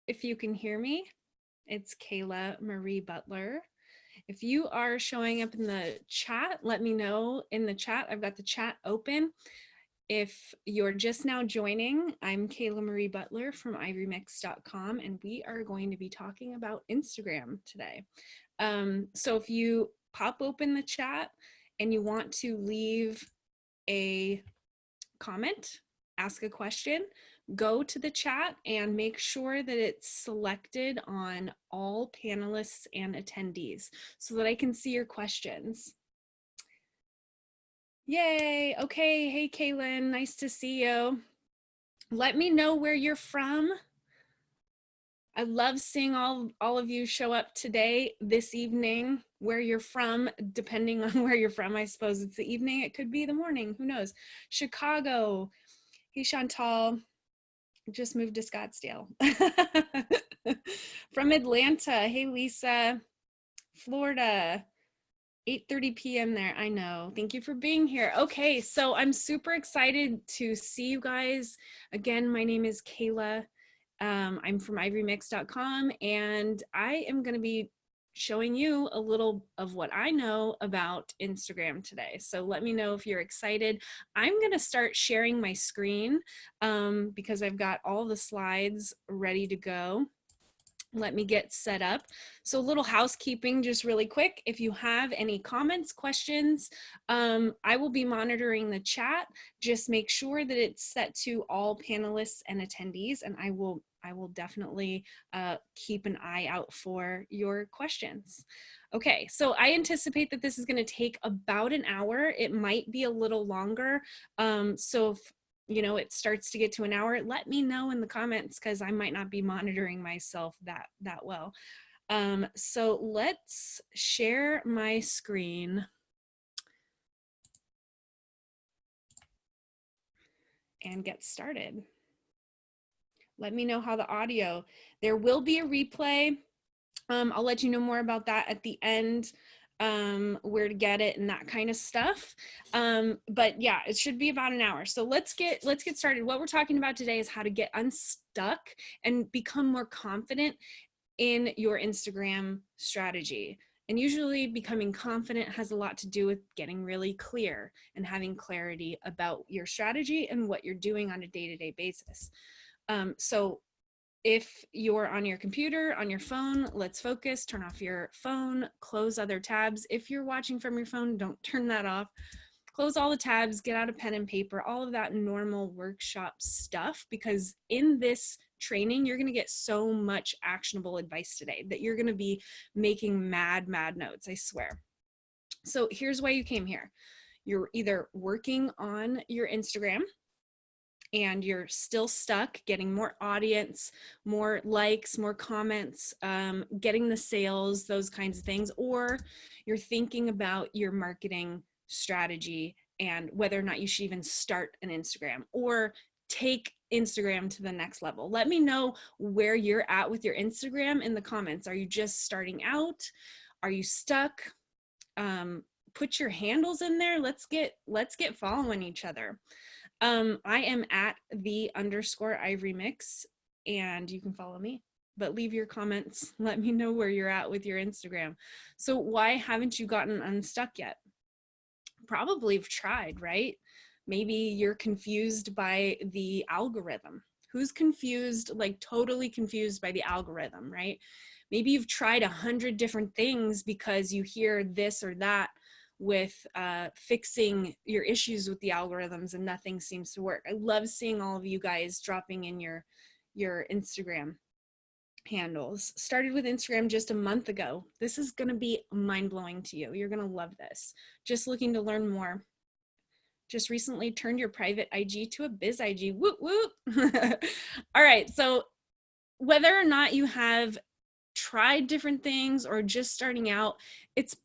if you can hear me. It's Kayla Marie Butler. If you are showing up in the chat, let me know in the chat. I've got the chat open. If you're just now joining, I'm Kayla Marie Butler from ivorymix.com, and we are going to be talking about Instagram today. So if you pop open the chat and you want to leave a comment, ask a question, go to the chat and make sure that it's selected on all panelists and attendees so that I can see your questions. Yay. Okay. Hey, Kaylin, nice to see you. Let me know where you're from. I love seeing all of you show up today, this evening, where you're from, depending on where you're from. I suppose it's the evening, it could be the morning, who knows. Chicago. Hey, Chantal. Just moved to Scottsdale. From Atlanta. Hey, Lisa. Florida. 8:30 p.m. there. I know. Thank you for being here. Okay, so I'm super excited to see you guys. Again, my name is Kayla. I'm from ivorymix.com, and I am going to be showing you a little of what I know about Instagram today. So let me know if you're excited. I'm going to start sharing my screen because I've got all the slides ready to go. Let me get set up. So a little housekeeping just really quick. If you have any comments, questions, I will be monitoring the chat. Just make sure that it's set to all panelists and attendees, and I will definitely keep an eye out for your questions. Okay, so I anticipate that this is going to take about an hour. It might be a little longer. So if it starts to get to an hour, let me know in the comments because I might not be monitoring myself that well. So let's share my screen and get started. Let me know how the audio, there will be a replay. I'll let you know more about that at the end, where to get it and that kind of stuff. But yeah, it should be about an hour. So let's get started. What we're talking about today is how to get unstuck and become more confident in your Instagram strategy. And usually becoming confident has a lot to do with getting really clear and having clarity about your strategy and what you're doing on a day-to-day basis. So if you're on your computer, on your phone, let's focus, turn off your phone, close other tabs. If you're watching from your phone, don't turn that off. Close all the tabs, get out a pen and paper, all of that normal workshop stuff, because in this training, you're going to get so much actionable advice today that you're going to be making mad notes, I swear. So here's why you came here. You're either working on your Instagram and you're still stuck getting more audience, more likes, more comments, getting the sales, those kinds of things, or you're thinking about your marketing strategy and whether or not you should even start an Instagram or take Instagram to the next level. Let me know where you're at with your Instagram in the comments. Are you just starting out? Are you stuck? Put your handles in there. Let's get following each other. I am at _ivorymix, and you can follow me, but leave your comments. Let me know where you're at with your Instagram. So why haven't you gotten unstuck yet? Probably have tried, right? Maybe you're confused by the algorithm. Who's confused, like totally confused by the algorithm, right? Maybe you've tried 100 different things because you hear this or that with fixing your issues with the algorithms and nothing seems to work. I love seeing all of you guys dropping in your Instagram handles. Started with Instagram just a month ago. This is going to be mind-blowing to you. You're going to love this. Just looking to learn more. Just recently turned your private IG to a biz IG. Whoop, whoop. All right. So whether or not you have tried different things or just starting out, it's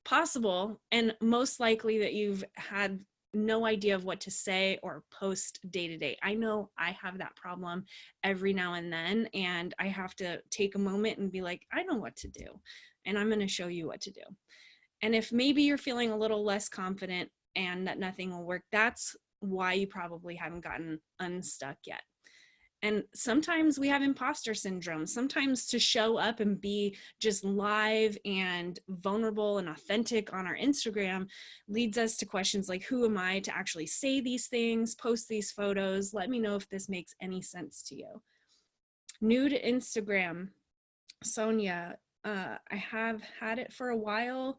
possible and most likely that you've had no idea of what to say or post day to day. I know I have that problem every now and then, and I have to take a moment and be like, I know what to do, and I'm going to show you what to do. And if maybe you're feeling a little less confident and that nothing will work, that's why you probably haven't gotten unstuck yet. And sometimes we have imposter syndrome. Sometimes to show up and be just live and vulnerable and authentic on our Instagram leads us to questions like, who am I to actually say these things, post these photos? Let me know if this makes any sense to you. New to Instagram, Sonia, I have had it for a while,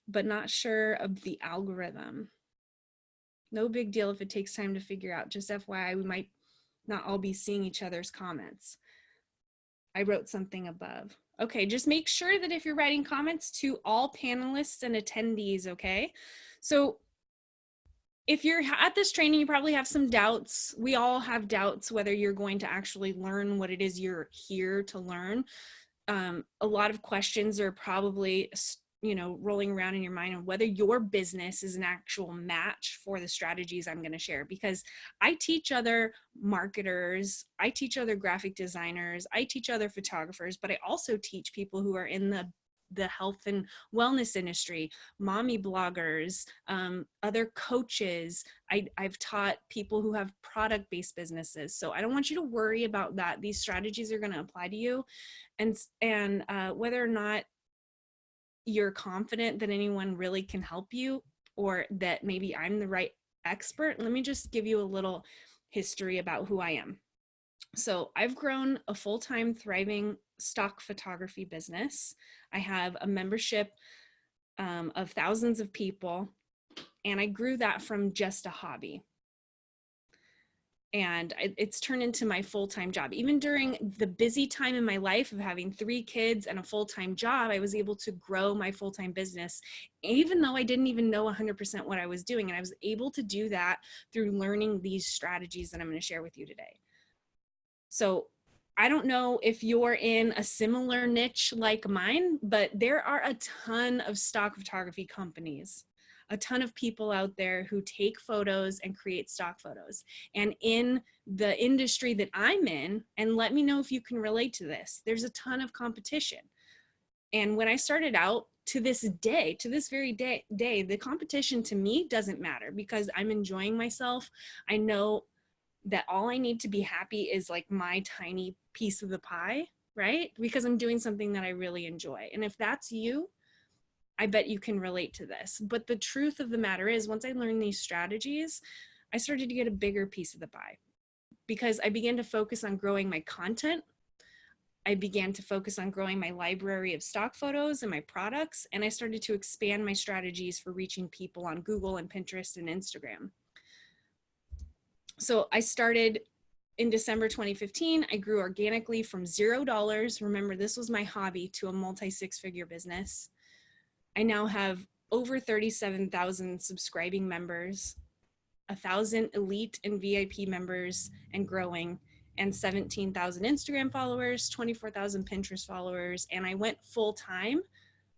but not sure of the algorithm. No big deal if it takes time to figure out. Just FYI, we might not all be seeing each other's comments. I wrote something above. Okay, just make sure that if you're writing comments to all panelists and attendees, okay? So if you're at this training, you probably have some doubts. We all have doubts whether you're going to actually learn what it is you're here to learn. A lot of questions are probably, rolling around in your mind on whether your business is an actual match for the strategies I'm going to share, because I teach other marketers, I teach other graphic designers, I teach other photographers, but I also teach people who are in the health and wellness industry, mommy bloggers, other coaches. I've taught people who have product-based businesses. So I don't want you to worry about that. These strategies are going to apply to you. And whether or not you're confident that anyone really can help you, or that maybe I'm the right expert, let me just give you a little history about who I am. So I've grown a full-time thriving stock photography business. I have a membership of thousands of people, and I grew that from just a hobby. And it's turned into my full-time job. Even during the busy time in my life of having 3 kids and a full-time job, I was able to grow my full-time business, even though I didn't even know 100% what I was doing. And I was able to do that through learning these strategies that I'm going to share with you today. So I don't know if you're in a similar niche like mine, but there are a ton of stock photography companies, a ton of people out there who take photos and create stock photos. And in the industry that I'm in, and let me know if you can relate to this, there's a ton of competition. And when I started out, to this day, to this very day, the competition to me doesn't matter, because I'm enjoying myself. I know that all I need to be happy is like my tiny piece of the pie, right? Because I'm doing something that I really enjoy. And if that's you, I bet you can relate to this. But the truth of the matter is, once I learned these strategies, I started to get a bigger piece of the pie, because I began to focus on growing my content. I began to focus on growing my library of stock photos and my products. And I started to expand my strategies for reaching people on Google and Pinterest and Instagram. So I started in December 2015. I grew organically from $0. Remember, this was my hobby, to a multi-6-figure business. I now have over 37,000 subscribing members, 1,000 elite and VIP members and growing, and 17,000 Instagram followers, 24,000 Pinterest followers. And I went full time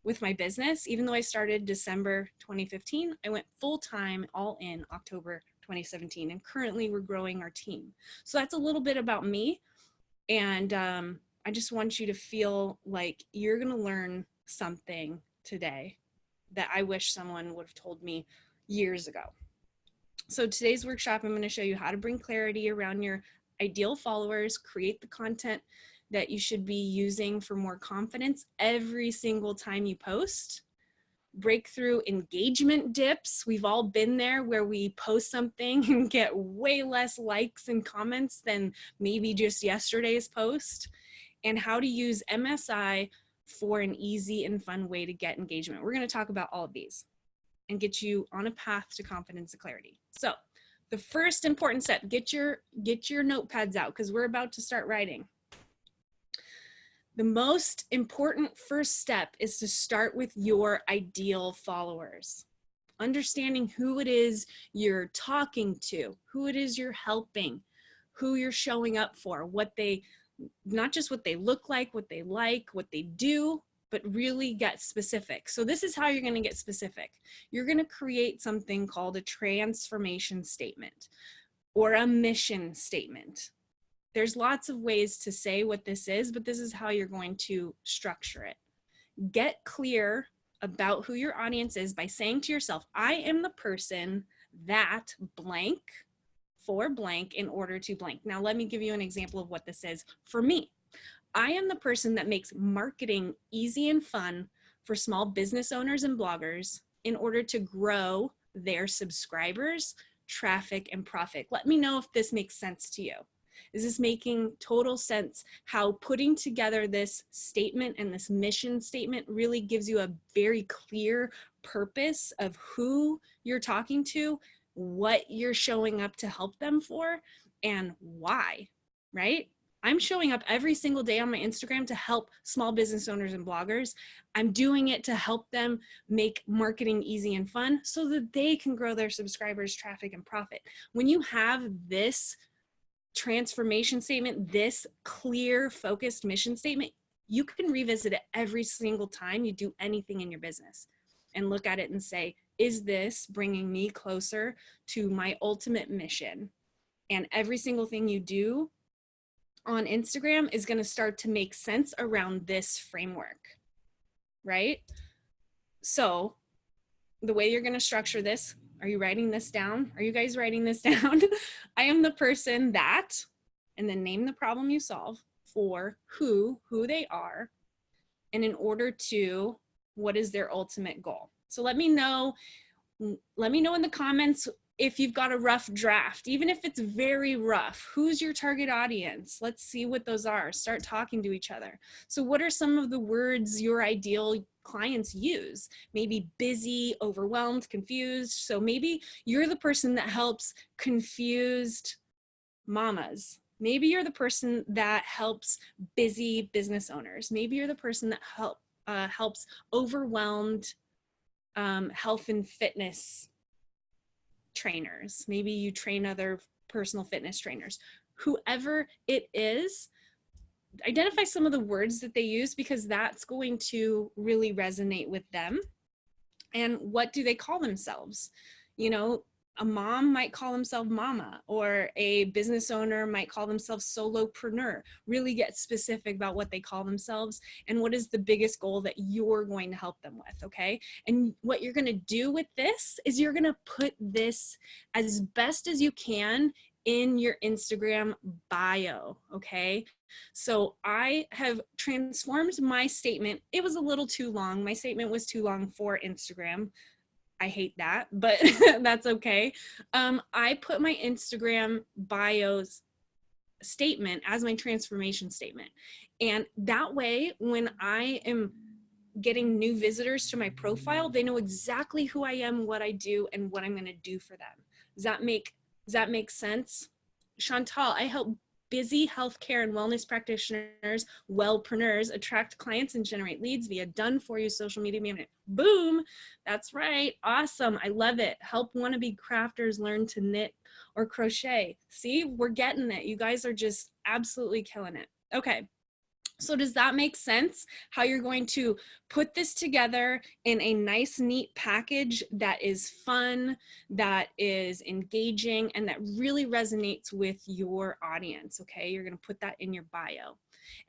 with my business. Even though I started December 2015, I went full time, all in October 2017. And currently we're growing our team. So that's a little bit about me. And I just want you to feel like you're going to learn something today that I wish someone would have told me years ago. So today's workshop, I'm going to show you how to bring clarity around your ideal followers, create the content that you should be using for more confidence every single time you post, break through engagement dips. We've all been there, where we post something and get way less likes and comments than maybe just yesterday's post, and how to use MSI for an easy and fun way to get engagement. We're going to talk about all of these and get you on a path to confidence and clarity. So the first important step, get your notepads out, because we're about to start writing. The most important first step is to start with your ideal followers. Understanding who it is you're talking to, who it is you're helping, who you're showing up for, not just what they look like, what they do, but really get specific. So this is how you're going to get specific. You're going to create something called a transformation statement or a mission statement. There's lots of ways to say what this is, but this is how you're going to structure it. Get clear about who your audience is by saying to yourself, I am the person that blank for blank in order to blank. Now, let me give you an example of what this is for me. I am the person that makes marketing easy and fun for small business owners and bloggers in order to grow their subscribers, traffic, and profit. Let me know if this makes sense to you. Is this making total sense? How putting together this statement and this mission statement really gives you a very clear purpose of who you're talking to, what you're showing up to help them for, and why, right? I'm showing up every single day on my Instagram to help small business owners and bloggers. I'm doing it to help them make marketing easy and fun so that they can grow their subscribers, traffic, and profit. When you have this transformation statement, this clear, focused mission statement, you can revisit it every single time you do anything in your business and look at it and say, is this bringing me closer to my ultimate mission? And every single thing you do on Instagram is going to start to make sense around this framework, right? So the way you're going to structure this, are you writing this down? Are you guys writing this down? I am the person that, and then name the problem you solve for who they are, and in order to, what is their ultimate goal? So let me know in the comments if you've got a rough draft, even if it's very rough. Who's your target audience? Let's see what those are. Start talking to each other. So what are some of the words your ideal clients use? Maybe busy, overwhelmed, confused. So maybe you're the person that helps confused mamas. Maybe you're the person that helps busy business owners. Maybe you're the person that helps overwhelmed health and fitness trainers. Maybe you train other personal fitness trainers. Whoever it is, identify some of the words that they use, because that's going to really resonate with them. And what do they call themselves? You know, a mom might call themselves mama, or a business owner might call themselves solopreneur. Really get specific about what they call themselves and what is the biggest goal that you're going to help them with, okay? And what you're going to do with this is you're going to put this as best as you can in your Instagram bio, okay? So I have transformed my statement. It was a little too long. My statement was too long for Instagram. I hate that, but that's okay. I put my Instagram bio's statement as my transformation statement. And that way, when I am getting new visitors to my profile, they know exactly who I am, what I do, and what I'm going to do for them. Does that make sense? Chantal, I help busy healthcare and wellness practitioners, wellpreneurs, attract clients and generate leads via done-for-you social media management. Boom, that's right, awesome, I love it. Help wannabe crafters learn to knit or crochet. See, we're getting it. You guys are just absolutely killing it. Okay. So does that make sense? How you're going to put this together in a nice, neat package that is fun, that is engaging, and that really resonates with your audience, okay? You're gonna put that in your bio.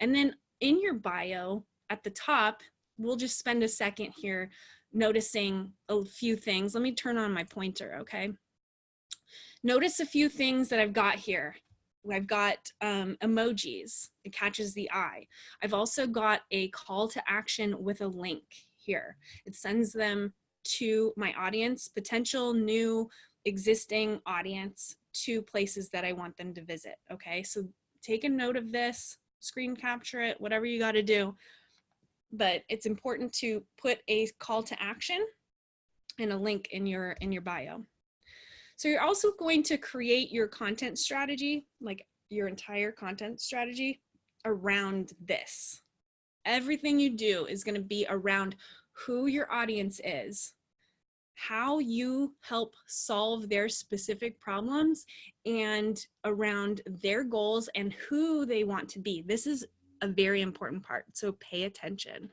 And then in your bio, at the top, we'll just spend a second here noticing a few things. Let me turn on my pointer, okay? Notice a few things that I've got here. I've got emojis, it catches the eye. I've also got a call to action with a link here. It sends them to my audience, potential, new, existing audience, to places that I want them to visit, okay? So take a note of this, screen capture it, whatever you gotta do. But it's important to put a call to action and a link in your bio. So you're also going to create your content strategy, like your entire content strategy, around this. Everything you do is going to be around who your audience is, how you help solve their specific problems, and around their goals and who they want to be. This is a very important part, so pay attention.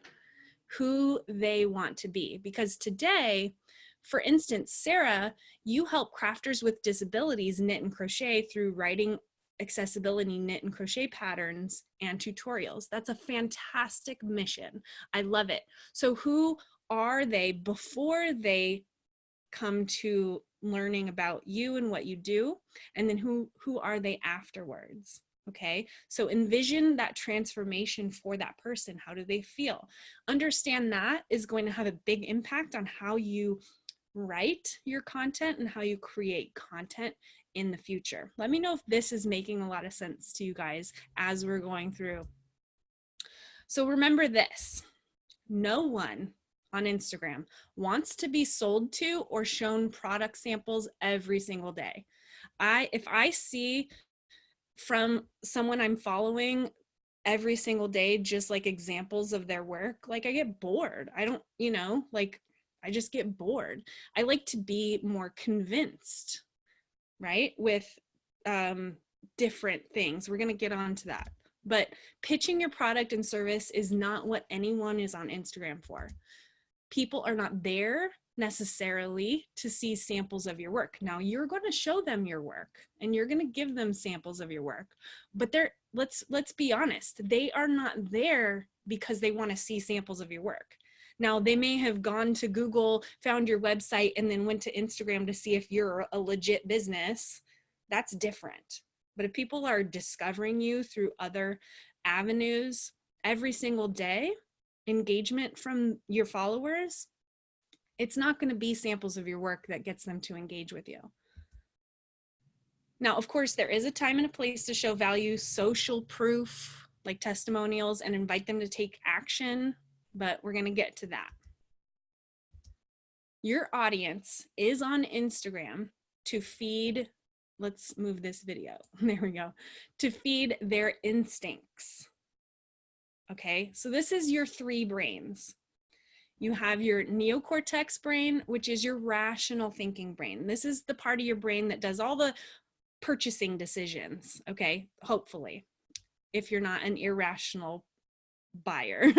Who they want to be, because today, for instance, Sarah, you help crafters with disabilities knit and crochet through writing accessibility knit and crochet patterns and tutorials. That's a fantastic mission. I love it. So who are they before they come to learning about you and what you do, and then who are they afterwards. Okay, so envision that transformation for that person. How do they feel? Understand that is going to have a big impact on how you write your content and how you create content in the future. Let me know if this is making a lot of sense to you guys as we're going through. So remember this, no one on Instagram wants to be sold to or shown product samples every single day. If I see from someone I'm following every single day just like examples of their work, like I get bored. I don't, like I just get bored. I like to be more convinced, right? With different things. We're going to get on to that. But pitching your product and service is not what anyone is on Instagram for. People are not there necessarily to see samples of your work. Now you're going to show them your work and you're going to give them samples of your work, but let's be honest, they are not there because they want to see samples of your work. Now they may have gone to Google, found your website, and then went to Instagram to see if you're a legit business. That's different. But if people are discovering you through other avenues every single day, engagement from your followers, it's not going to be samples of your work that gets them to engage with you. Now, of course, there is a time and a place to show value, social proof, like testimonials, and invite them to take action, but we're going to get to that. Your audience is on Instagram to feed, let's move this video, there we go, to feed their instincts. Okay, so this is your three brains. You have your neocortex brain, which is your rational thinking brain. This is the part of your brain that does all the purchasing decisions, okay, hopefully, if you're not an irrational buyer.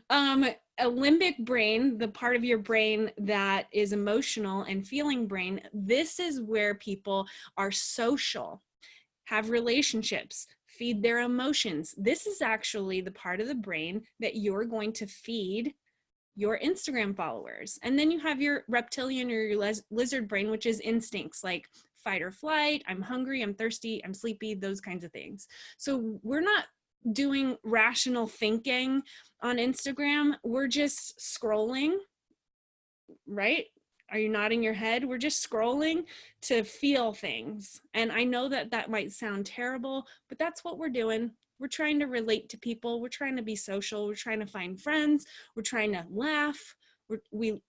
A limbic brain, the part of your brain that is emotional and feeling brain, this is where people are social, have relationships, feed their emotions. This is actually the part of the brain that you're going to feed your Instagram followers. And then you have your reptilian or your lizard brain, which is instincts like fight or flight, I'm hungry, I'm thirsty, I'm sleepy, those kinds of things. So we're not doing rational thinking on Instagram. We're just scrolling, right? Are you nodding your head? We're just scrolling to feel things. And I know that that might sound terrible, but that's what we're doing. We're trying to relate to people. We're trying to be social. We're trying to find friends. We're trying to laugh. We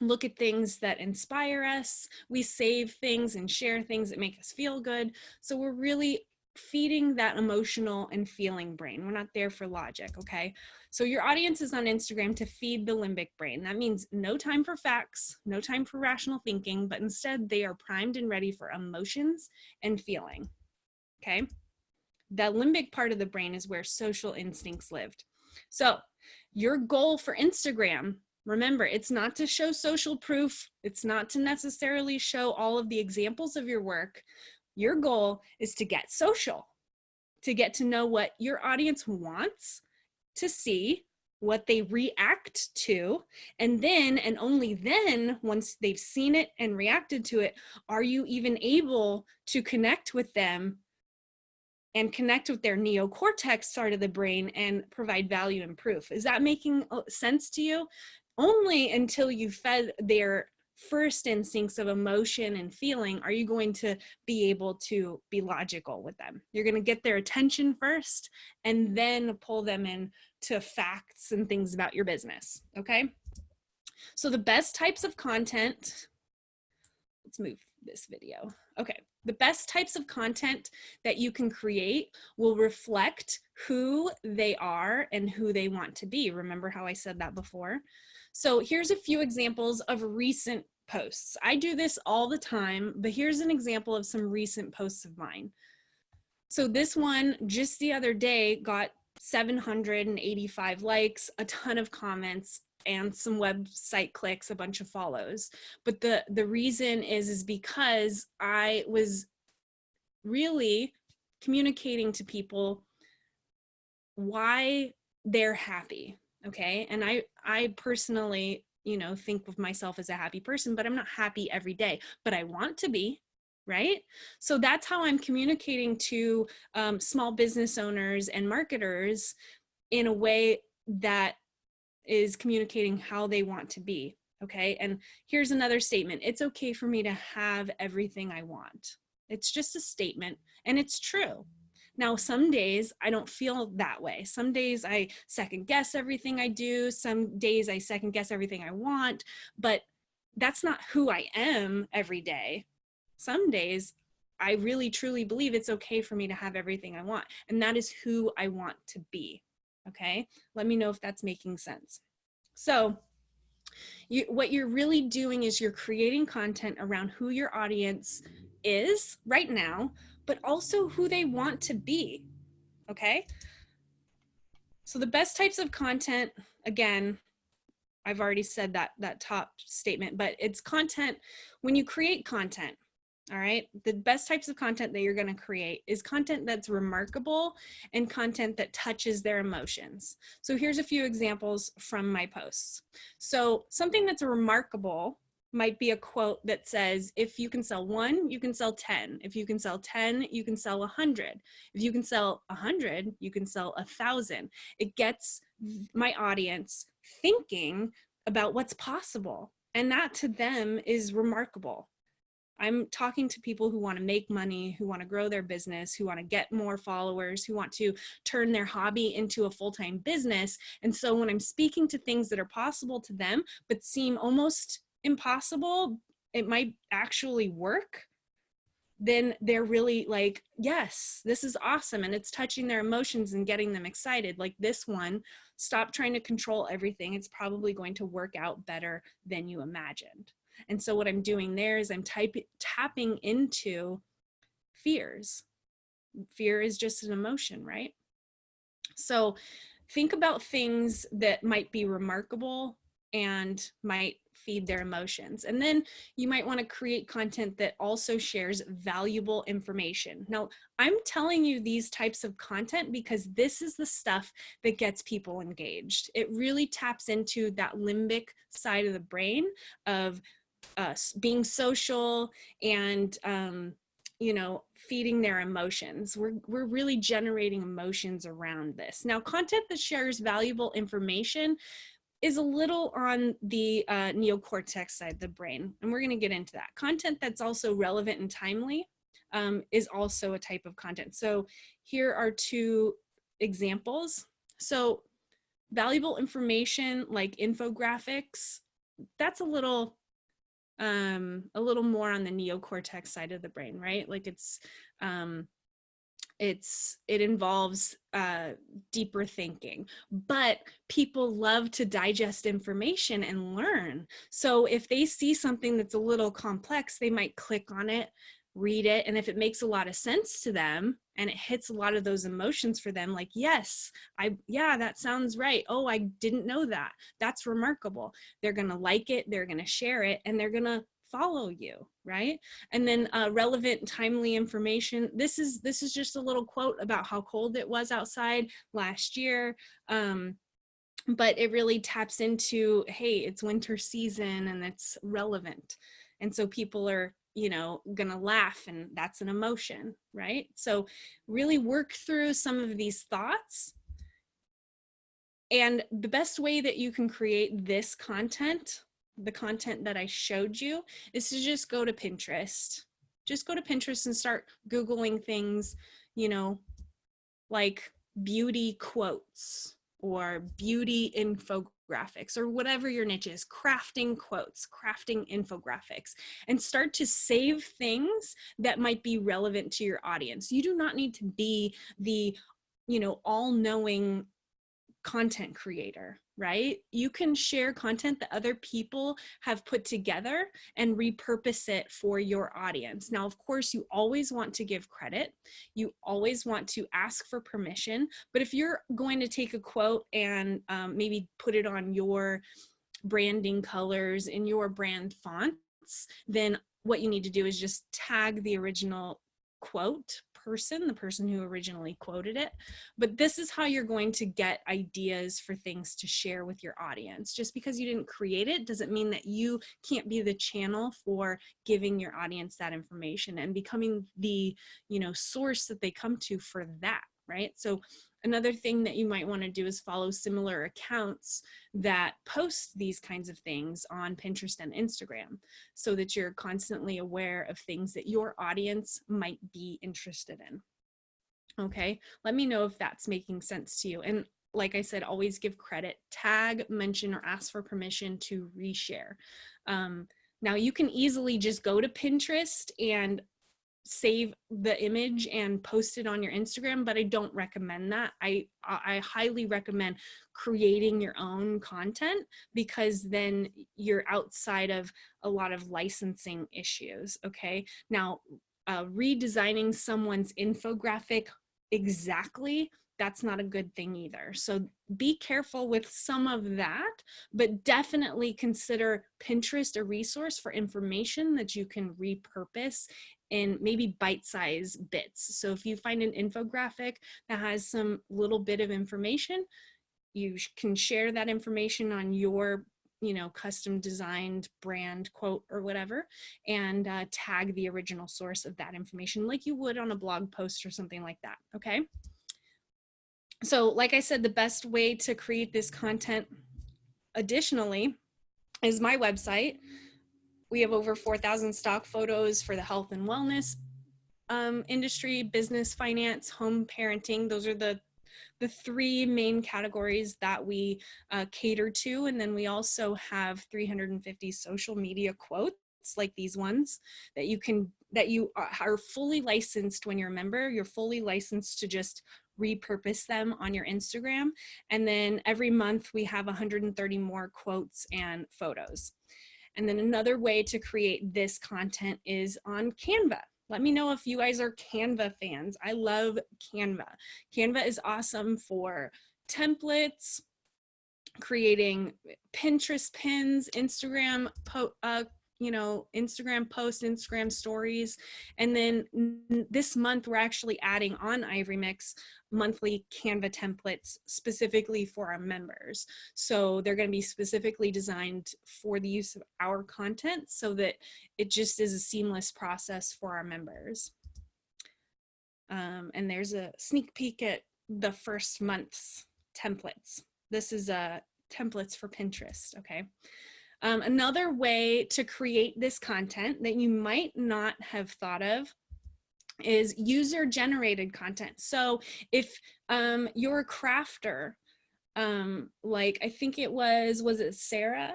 look at things that inspire us. We save things and share things that make us feel good. So we're really feeding that emotional and feeling brain. We're not there for logic, okay? So your audience is on Instagram to feed the limbic brain. That means no time for facts, no time for rational thinking, but instead they are primed and ready for emotions and feeling, okay? The limbic part of the brain is where social instincts lived. So your goal for Instagram, remember, it's not to show social proof. It's not to necessarily show all of the examples of your work. Your goal is to get social, to get to know what your audience wants to see, what they react to, and then, and only then, once they've seen it and reacted to it, are you even able to connect with them and connect with their neocortex part of the brain and provide value and proof. Is that making sense to you? Only until you fed their first instincts of emotion and feeling are you going to be able to be logical with them. You're going to get their attention first and then pull them in to facts and things about your business, okay? So the best types of content, let's move this video. Okay, the best types of content that you can create will reflect who they are and who they want to be. Remember how I said that before? So here's a few examples of recent posts. I do this all the time, but here's an example of some recent posts of mine. So this one just the other day got 785 likes, a ton of comments, and some website clicks, a bunch of follows. But the reason is because I was really communicating to people why they're happy, okay? And I personally think of myself as a happy person, but I'm not happy every day, but I want to be, right? So that's how I'm communicating to small business owners and marketers in a way that is communicating how they want to be. Okay. And here's another statement. It's okay for me to have everything I want. It's just a statement, and it's true. Now, some days I don't feel that way. Some days I second guess everything I do. Some days I second guess everything I want, but that's not who I am every day. Some days I really truly believe it's okay for me to have everything I want, and that is who I want to be. Okay. Let me know if that's making sense. So what you're really doing is you're creating content around who your audience is right now, but also who they want to be. Okay. So the best types of content, again, I've already said that top statement, but it's content. When you create content, all right, the best types of content that you're going to create is content that's remarkable and content that touches their emotions. So here's a few examples from my posts. So something that's remarkable might be a quote that says, if you can sell one, you can sell 10. If you can sell 10, you can sell 100. If you can sell 100, you can sell 1,000. It gets my audience thinking about what's possible. And that to them is remarkable. I'm talking to people who want to make money, who want to grow their business, who want to get more followers, who want to turn their hobby into a full-time business. And so when I'm speaking to things that are possible to them, but seem almost impossible, it might actually work, then they're really like, yes, this is awesome. And it's touching their emotions and getting them excited. Like this one, stop trying to control everything. It's probably going to work out better than you imagined. And so what I'm doing there is I'm tapping into fears. Fear is just an emotion, right? So think about things that might be remarkable and might feed their emotions. And then you might want to create content that also shares valuable information. Now, I'm telling you these types of content because this is the stuff that gets people engaged. It really taps into that limbic side of the brain of being social and feeding their emotions. We're really generating emotions around this. Now, content that shares valuable information is a little on the neocortex side of the brain, and we're going to get into that. Content that's also relevant and timely is also a type of content. So here are two examples. So valuable information like infographics, that's a little more on the neocortex side of the brain, right? Like it involves deeper thinking, but people love to digest information and learn. So if they see something that's a little complex, they might click on it, read it, and if it makes a lot of sense to them and it hits a lot of those emotions for them, like, yes, yeah, that sounds right. Oh, I didn't know that. That's remarkable. They're going to like it, they're going to share it, and they're going to follow you, right? And then relevant, timely information. This is just a little quote about how cold it was outside last year. But it really taps into, hey, it's winter season and it's relevant. And so people are, gonna laugh, and that's an emotion, right? So really work through some of these thoughts. And the best way that you can create this content, the content that I showed you, is to just go to Pinterest. Just go to Pinterest and start Googling things, like beauty quotes or beauty infographics or whatever your niche is, crafting quotes, crafting infographics, and start to save things that might be relevant to your audience. You do not need to be the, all-knowing content creator, right? You can share content that other people have put together and repurpose it for your audience. Now, of course, you always want to give credit. You always want to ask for permission. But if you're going to take a quote and maybe put it on your branding colors in your brand fonts, then what you need to do is just tag the original quote person, the person who originally quoted it. But this is how you're going to get ideas for things to share with your audience. Just because you didn't create it doesn't mean that you can't be the channel for giving your audience that information and becoming the, source that they come to for that, right? So another thing that you might want to do is follow similar accounts that post these kinds of things on Pinterest and Instagram, so that you're constantly aware of things that your audience might be interested in. Okay, let me know if that's making sense to you. And like I said, always give credit, tag, mention, or ask for permission to reshare. Now you can easily just go to Pinterest and save the image and post it on your Instagram, but I don't recommend that. I highly recommend creating your own content, because then you're outside of a lot of licensing issues. Okay, now redesigning someone's infographic exactly, that's not a good thing either. So be careful with some of that, but definitely consider Pinterest a resource for information that you can repurpose in maybe bite-sized bits. So if you find an infographic that has some little bit of information, you can share that information on your custom designed brand quote or whatever, and tag the original source of that information like you would on a blog post or something like that. Okay, so like I said, the best way to create this content additionally is my website. We have over 4,000 stock photos for the health and wellness industry, business, finance, home, parenting. Those are the three main categories that we cater to. And then we also have 350 social media quotes like these ones that you are fully licensed. When you're a member, you're fully licensed to just repurpose them on your Instagram. And then every month we have 130 more quotes and photos. And then another way to create this content is on Canva. Let me know if you guys are Canva fans. I love Canva. Canva is awesome for templates, creating Pinterest pins, Instagram Instagram posts, Instagram stories. And then this month we're actually adding on Ivory Mix monthly Canva templates specifically for our members. So they're going to be specifically designed for the use of our content, so that it just is a seamless process for our members. And there's a sneak peek at the first month's templates. This is templates for Pinterest. Okay. Another way to create this content that you might not have thought of is user-generated content. So if you're a crafter, like I think it was it Sarah?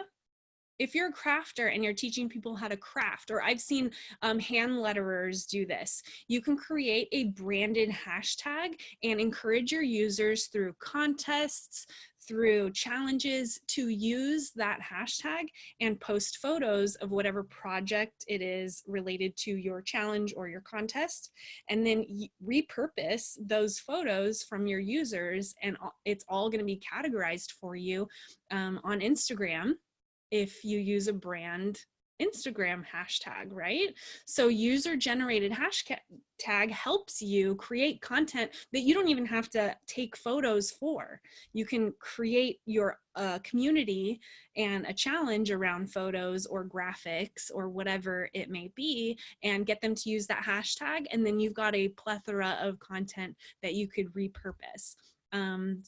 If you're a crafter and you're teaching people how to craft, or I've seen hand letterers do this, you can create a branded hashtag and encourage your users through contests, through challenges, to use that hashtag and post photos of whatever project it is related to your challenge or your contest, and then repurpose those photos from your users, and it's all going to be categorized for you on Instagram if you use a brand Instagram hashtag, right? So user-generated hashtag helps you create content that you don't even have to take photos for. You can create your community and a challenge around photos or graphics or whatever it may be, and get them to use that hashtag, and then you've got a plethora of content that you could repurpose.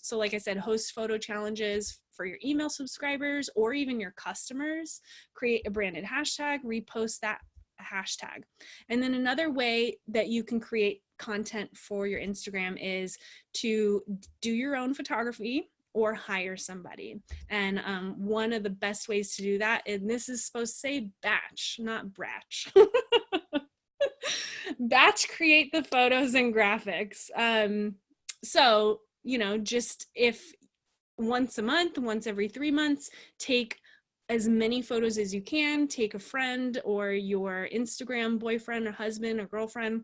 So like I said, host photo challenges for your email subscribers or even your customers, create a branded hashtag, repost that hashtag. And then another way that you can create content for your Instagram is to do your own photography or hire somebody. And one of the best ways to do that, and this is supposed to say batch, not bratch. Batch create the photos and graphics. So just if once a month, once every 3 months, take as many photos as you can, take a friend or your Instagram boyfriend or husband or girlfriend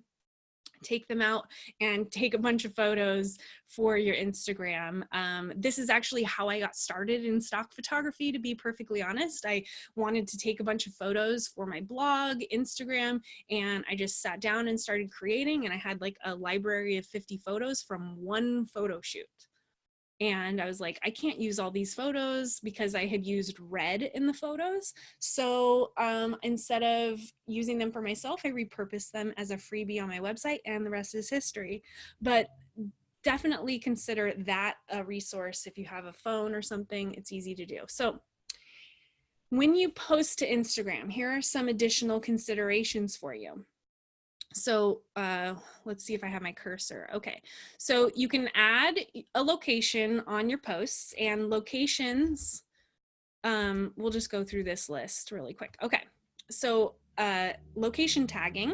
take them out and take a bunch of photos for your Instagram. This is actually how I got started in stock photography, to be perfectly honest. I wanted to take a bunch of photos for my blog, Instagram, and I just sat down and started creating, and I had like a library of 50 photos from one photo shoot. And I was like, I can't use all these photos because I had used red in the photos. So instead of using them for myself, I repurposed them as a freebie on my website, and the rest is history. But definitely consider that a resource. If you have a phone or something, it's easy to do. So when you post to Instagram, here are some additional considerations for you. So let's see if I have my cursor. Okay, so you can add a location on your posts, and locations, we'll just go through this list really quick. Okay, so location tagging.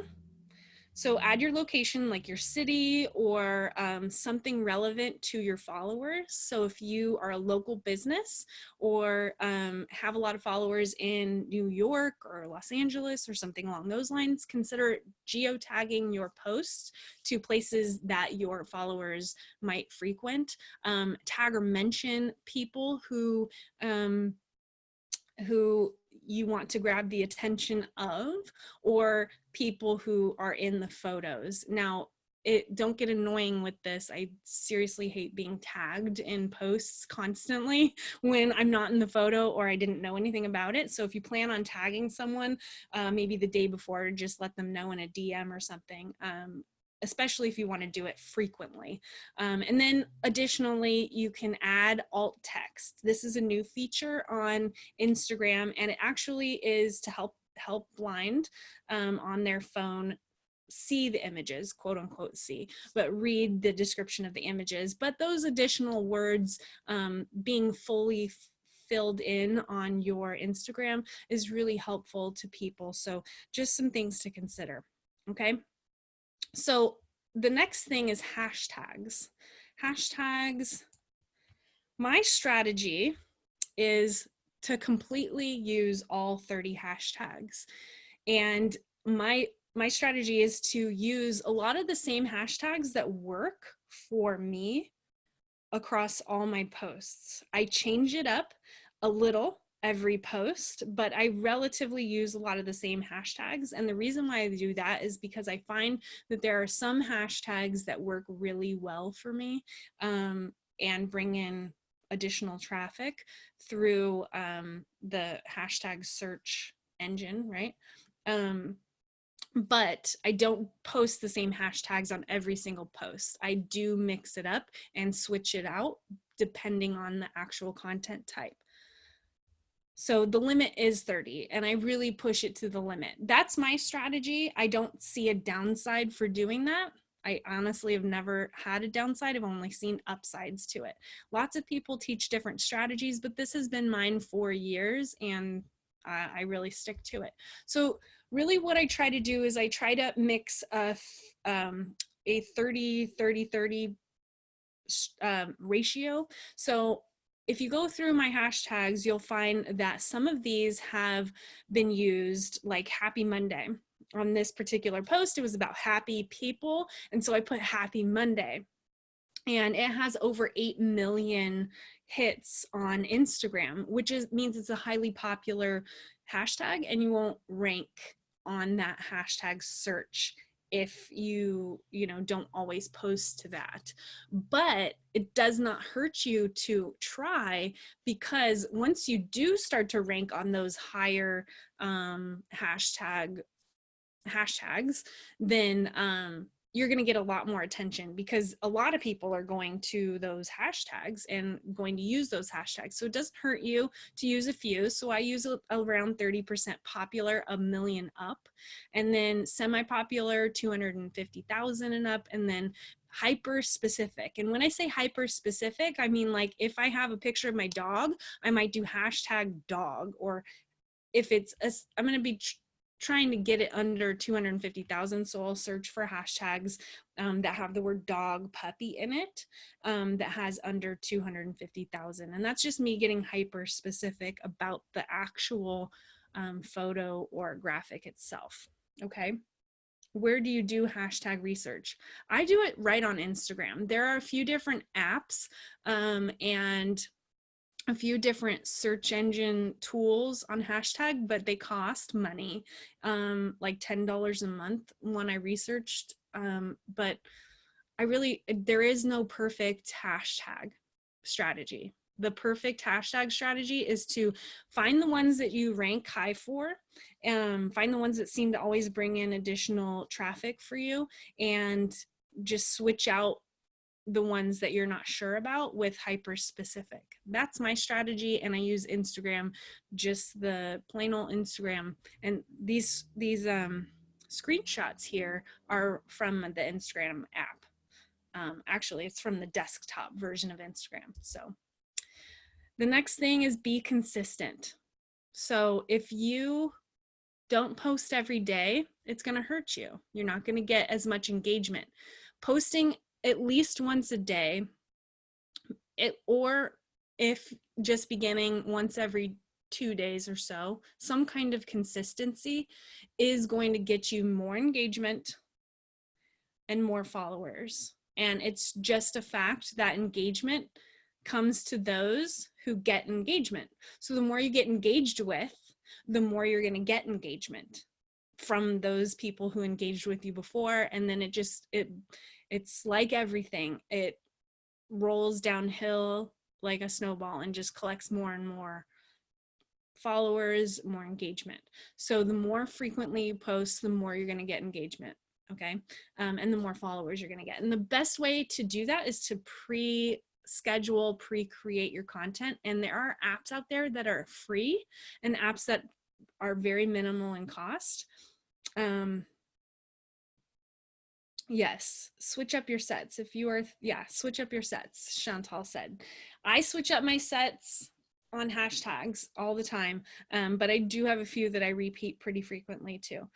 So add your location, like your city or something relevant to your followers. So if you are a local business or have a lot of followers in New York or Los Angeles or something along those lines, consider geotagging your posts to places that your followers might frequent. Tag or mention people who you want to grab the attention of, or people who are in the photos. Now, don't get annoying with this. I seriously hate being tagged in posts constantly when I'm not in the photo or I didn't know anything about it. So if you plan on tagging someone, maybe the day before, just let them know in a DM or something. Especially if you want to do it frequently. And then additionally, you can add alt text. This is a new feature on Instagram, and it actually is to help blind on their phone see the images, quote unquote see, but read the description of the images. But those additional words being fully filled in on your Instagram is really helpful to people. So just some things to consider, okay? So the next thing is hashtags. Hashtags, my strategy is to completely use all 30 hashtags. And my strategy is to use a lot of the same hashtags that work for me across all my posts. I change it up a little every post, but I relatively use a lot of the same hashtags. And the reason why I do that is because I find that there are some hashtags that work really well for me and bring in additional traffic through the hashtag search engine, right? But I don't post the same hashtags on every single post. I do mix it up and switch it out depending on the actual content type. So the limit is 30, and I really push it to the limit. That's my strategy. I don't see a downside for doing that. I honestly have never had a downside. I've only seen upsides to it. Lots of people teach different strategies, but this has been mine for years, and I really stick to it. So really what I try to do is I try to mix a 30-30-30 ratio. So if you go through my hashtags, you'll find that some of these have been used, like Happy Monday. On this particular post, it was about happy people, and so I put Happy Monday. And it has over 8 million hits on Instagram, which means it's a highly popular hashtag, and you won't rank on that hashtag search if you don't always post to that. But it does not hurt you to try, because once you do start to rank on those higher hashtags, then you're going to get a lot more attention, because a lot of people are going to those hashtags and going to use those hashtags. So it doesn't hurt you to use a few. So I use around 30% popular, 1 million up, and then semi-popular, 250,000 and up, and then hyper specific. And when I say hyper specific, I mean, like, if I have a picture of my dog, I might do hashtag dog, or if it's I'm going to be trying to get it under 250,000. So I'll search for hashtags that have the word dog, puppy in it, that has under 250,000. And that's just me getting hyper specific about the actual photo or graphic itself. Okay. where do you do hashtag research? I do it right on Instagram. There are a few different apps and a few different search engine tools on hashtag, but they cost money, like $10 a month when I researched. But there is no perfect hashtag strategy. The perfect hashtag strategy is to find the ones that you rank high for, find the ones that seem to always bring in additional traffic for you, and just switch out the ones that you're not sure about with hyper specific. That's my strategy, and I use Instagram, just the plain old Instagram. And these screenshots here are from the Instagram app. Actually, it's from the desktop version of Instagram. So the next thing is be consistent. So if you don't post every day, it's going to hurt you. You're not going to get as much engagement. Posting at least once a day, or if just beginning once every 2 days or so, some kind of consistency is going to get you more engagement and more followers. And it's just a fact that engagement comes to those who get engagement. So the more you get engaged with, the more you're going to get engagement from those people who engaged with you before. And then it's like everything. It rolls downhill like a snowball and just collects more and more followers, more engagement. So the more frequently you post, the more you're going to get engagement. Okay. And the more followers you're going to get. And the best way to do that is to pre-schedule, pre-create your content. And there are apps out there that are free and apps that are very minimal in cost. Yes, switch up your sets. If you are, switch up your sets, Chantal said. I switch up my sets on hashtags all the time, but I do have a few that I repeat pretty frequently too.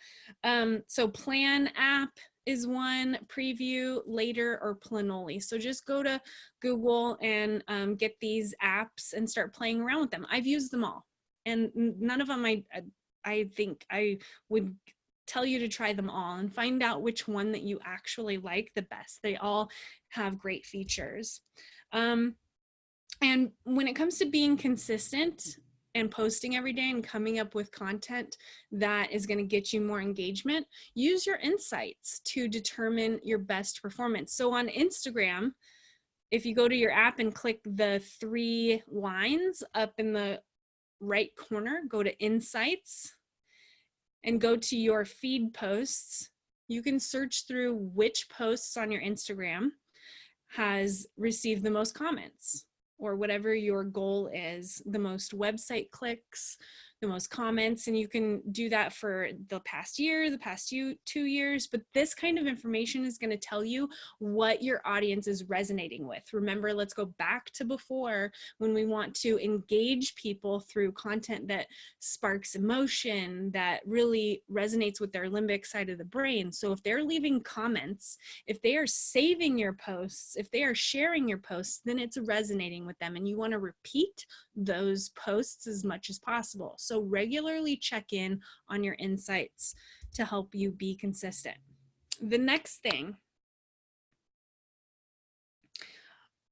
So Plan app is one, Preview, Later, or Planoli. So just go to Google and get these apps and start playing around with them. I've used them all, and none of them I think I would tell you to try them all and find out which one that you actually like the best. They all have great features. And when it comes to being consistent and posting every day and coming up with content that is going to get you more engagement, use your insights to determine your best performance. So on Instagram, if you go to your app and click the 3 lines up in the right corner, go to Insights and go to your feed posts, you can search through which posts on your Instagram has received the most comments, or whatever your goal is, the most website clicks, the most comments, and you can do that for the past year, the past 2 years. But this kind of information is going to tell you what your audience is resonating with. Remember, let's go back to before, when we want to engage people through content that sparks emotion, that really resonates with their limbic side of the brain. So if they're leaving comments, if they are saving your posts, if they are sharing your posts, then it's resonating with them, and you want to repeat those posts as much as possible. So regularly check in on your insights to help you be consistent. The next thing,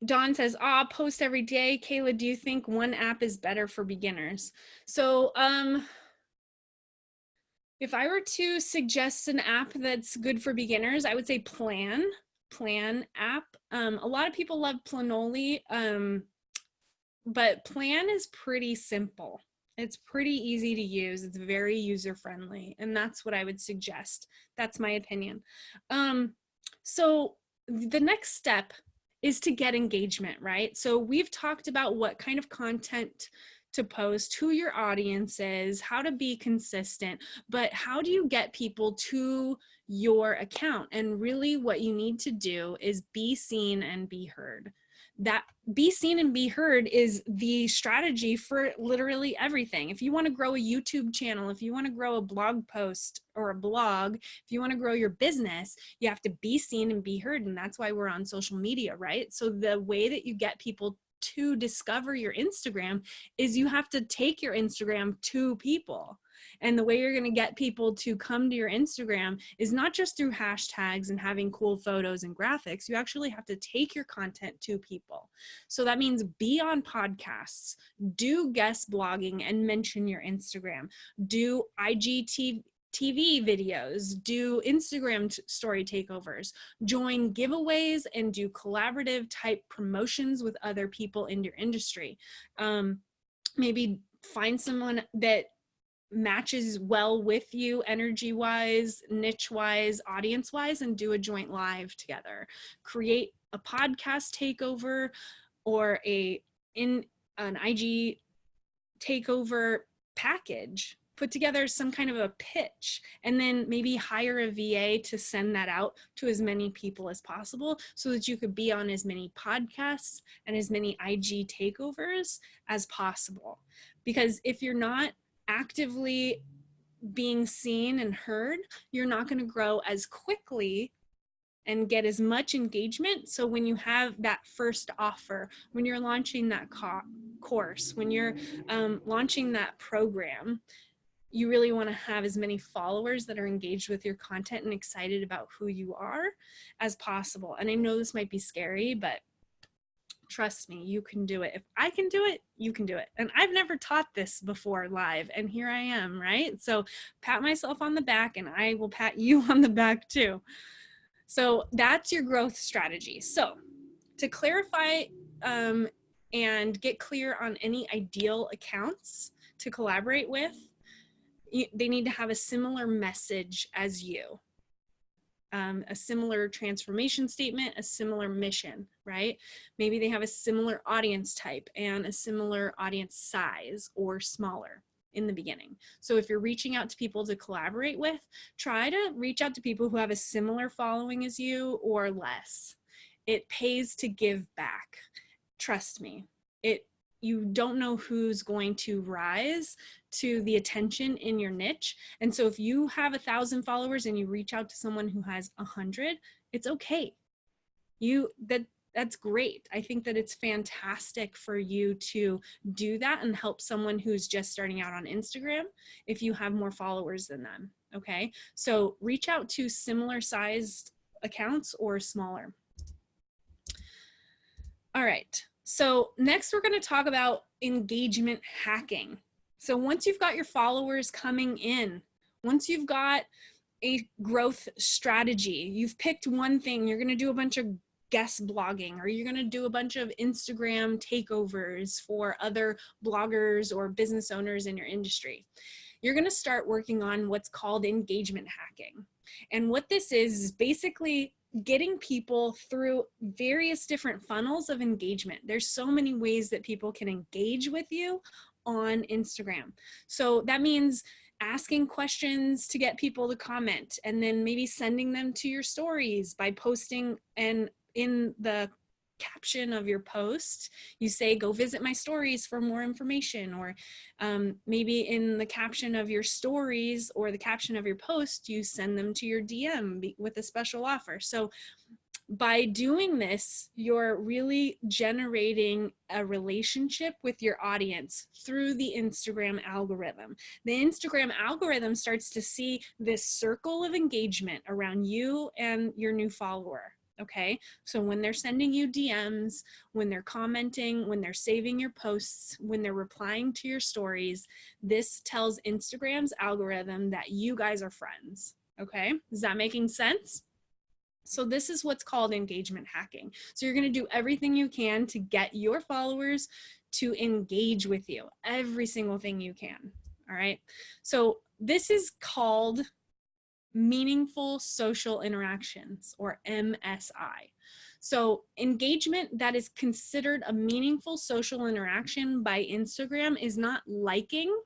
Dawn says, post every day. Kayla, do you think one app is better for beginners? So if I were to suggest an app that's good for beginners, I would say Plan app. A lot of people love Planoli, but Plan is pretty simple. It's pretty easy to use. It's very user-friendly, and that's what I would suggest. That's my opinion. So the next step is to get engagement, right? So we've talked about what kind of content to post, who your audience is, how to be consistent, but how do you get people to your account? And really what you need to do is be seen and be heard. That be seen and be heard is the strategy for literally everything. If you want to grow a YouTube channel, if you want to grow a blog post or a blog, if you want to grow your business, you have to be seen and be heard. And that's why we're on social media, right? So the way that you get people to discover your Instagram is you have to take your Instagram to people. And the way you're going to get people to come to your Instagram is not just through hashtags and having cool photos and graphics. You actually have to take your content to people. So that means be on podcasts, do guest blogging and mention your Instagram, do IGTV TV videos, do Instagram story takeovers, join giveaways, and do collaborative type promotions with other people in your industry. Maybe find someone that matches well with you energy wise, niche wise, audience wise, and do a joint live together. Create a podcast takeover or an IG takeover package. Put together some kind of a pitch, and then maybe hire a VA to send that out to as many people as possible so that you could be on as many podcasts and as many IG takeovers as possible. Because if you're not actively being seen and heard, you're not going to grow as quickly and get as much engagement. So when you have that first offer, when you're launching that course, when you're launching that program, you really want to have as many followers that are engaged with your content and excited about who you are as possible. And I know this might be scary, but trust me, you can do it. If I can do it, you can do it. And I've never taught this before live, and here I am, right? So pat myself on the back, and I will pat you on the back too. So that's your growth strategy. So to clarify and get clear on any ideal accounts to collaborate with, they need to have a similar message as you, a similar transformation statement, a similar mission, right? Maybe they have a similar audience type and a similar audience size or smaller in the beginning. So if you're reaching out to people to collaborate with, try to reach out to people who have a similar following as you or less. It pays to give back. Trust me. You don't know who's going to rise to the attention in your niche. And so if you have 1,000 followers and you reach out to someone who has 100, it's okay. That's great. I think that it's fantastic for you to do that and help someone who's just starting out on Instagram if you have more followers than them. Okay. So reach out to similar sized accounts or smaller. All right. So next we're going to talk about engagement hacking. So once you've got your followers coming in, once you've got a growth strategy, you've picked one thing, you're going to do a bunch of guest blogging, or you're going to do a bunch of Instagram takeovers for other bloggers or business owners in your industry. You're going to start working on what's called engagement hacking. And what this is basically getting people through various different funnels of engagement. There's so many ways that people can engage with you on Instagram. So that means asking questions to get people to comment, and then maybe sending them to your stories by posting, and in the caption of your post, you say, go visit my stories for more information, or maybe in the caption of your stories or the caption of your post, you send them to your DM with a special offer. So by doing this, you're really generating a relationship with your audience through the Instagram algorithm. The Instagram algorithm starts to see this circle of engagement around you and your new follower. Okay, so when they're sending you DMs, when they're commenting, when they're saving your posts, when they're replying to your stories, this tells Instagram's algorithm that you guys are friends. Okay, is that making sense? So this is what's called engagement hacking. So you're going to do everything you can to get your followers to engage with you, every single thing you can. All right, so this is called meaningful social interactions, or MSI. So engagement that is considered a meaningful social interaction by Instagram is not liking,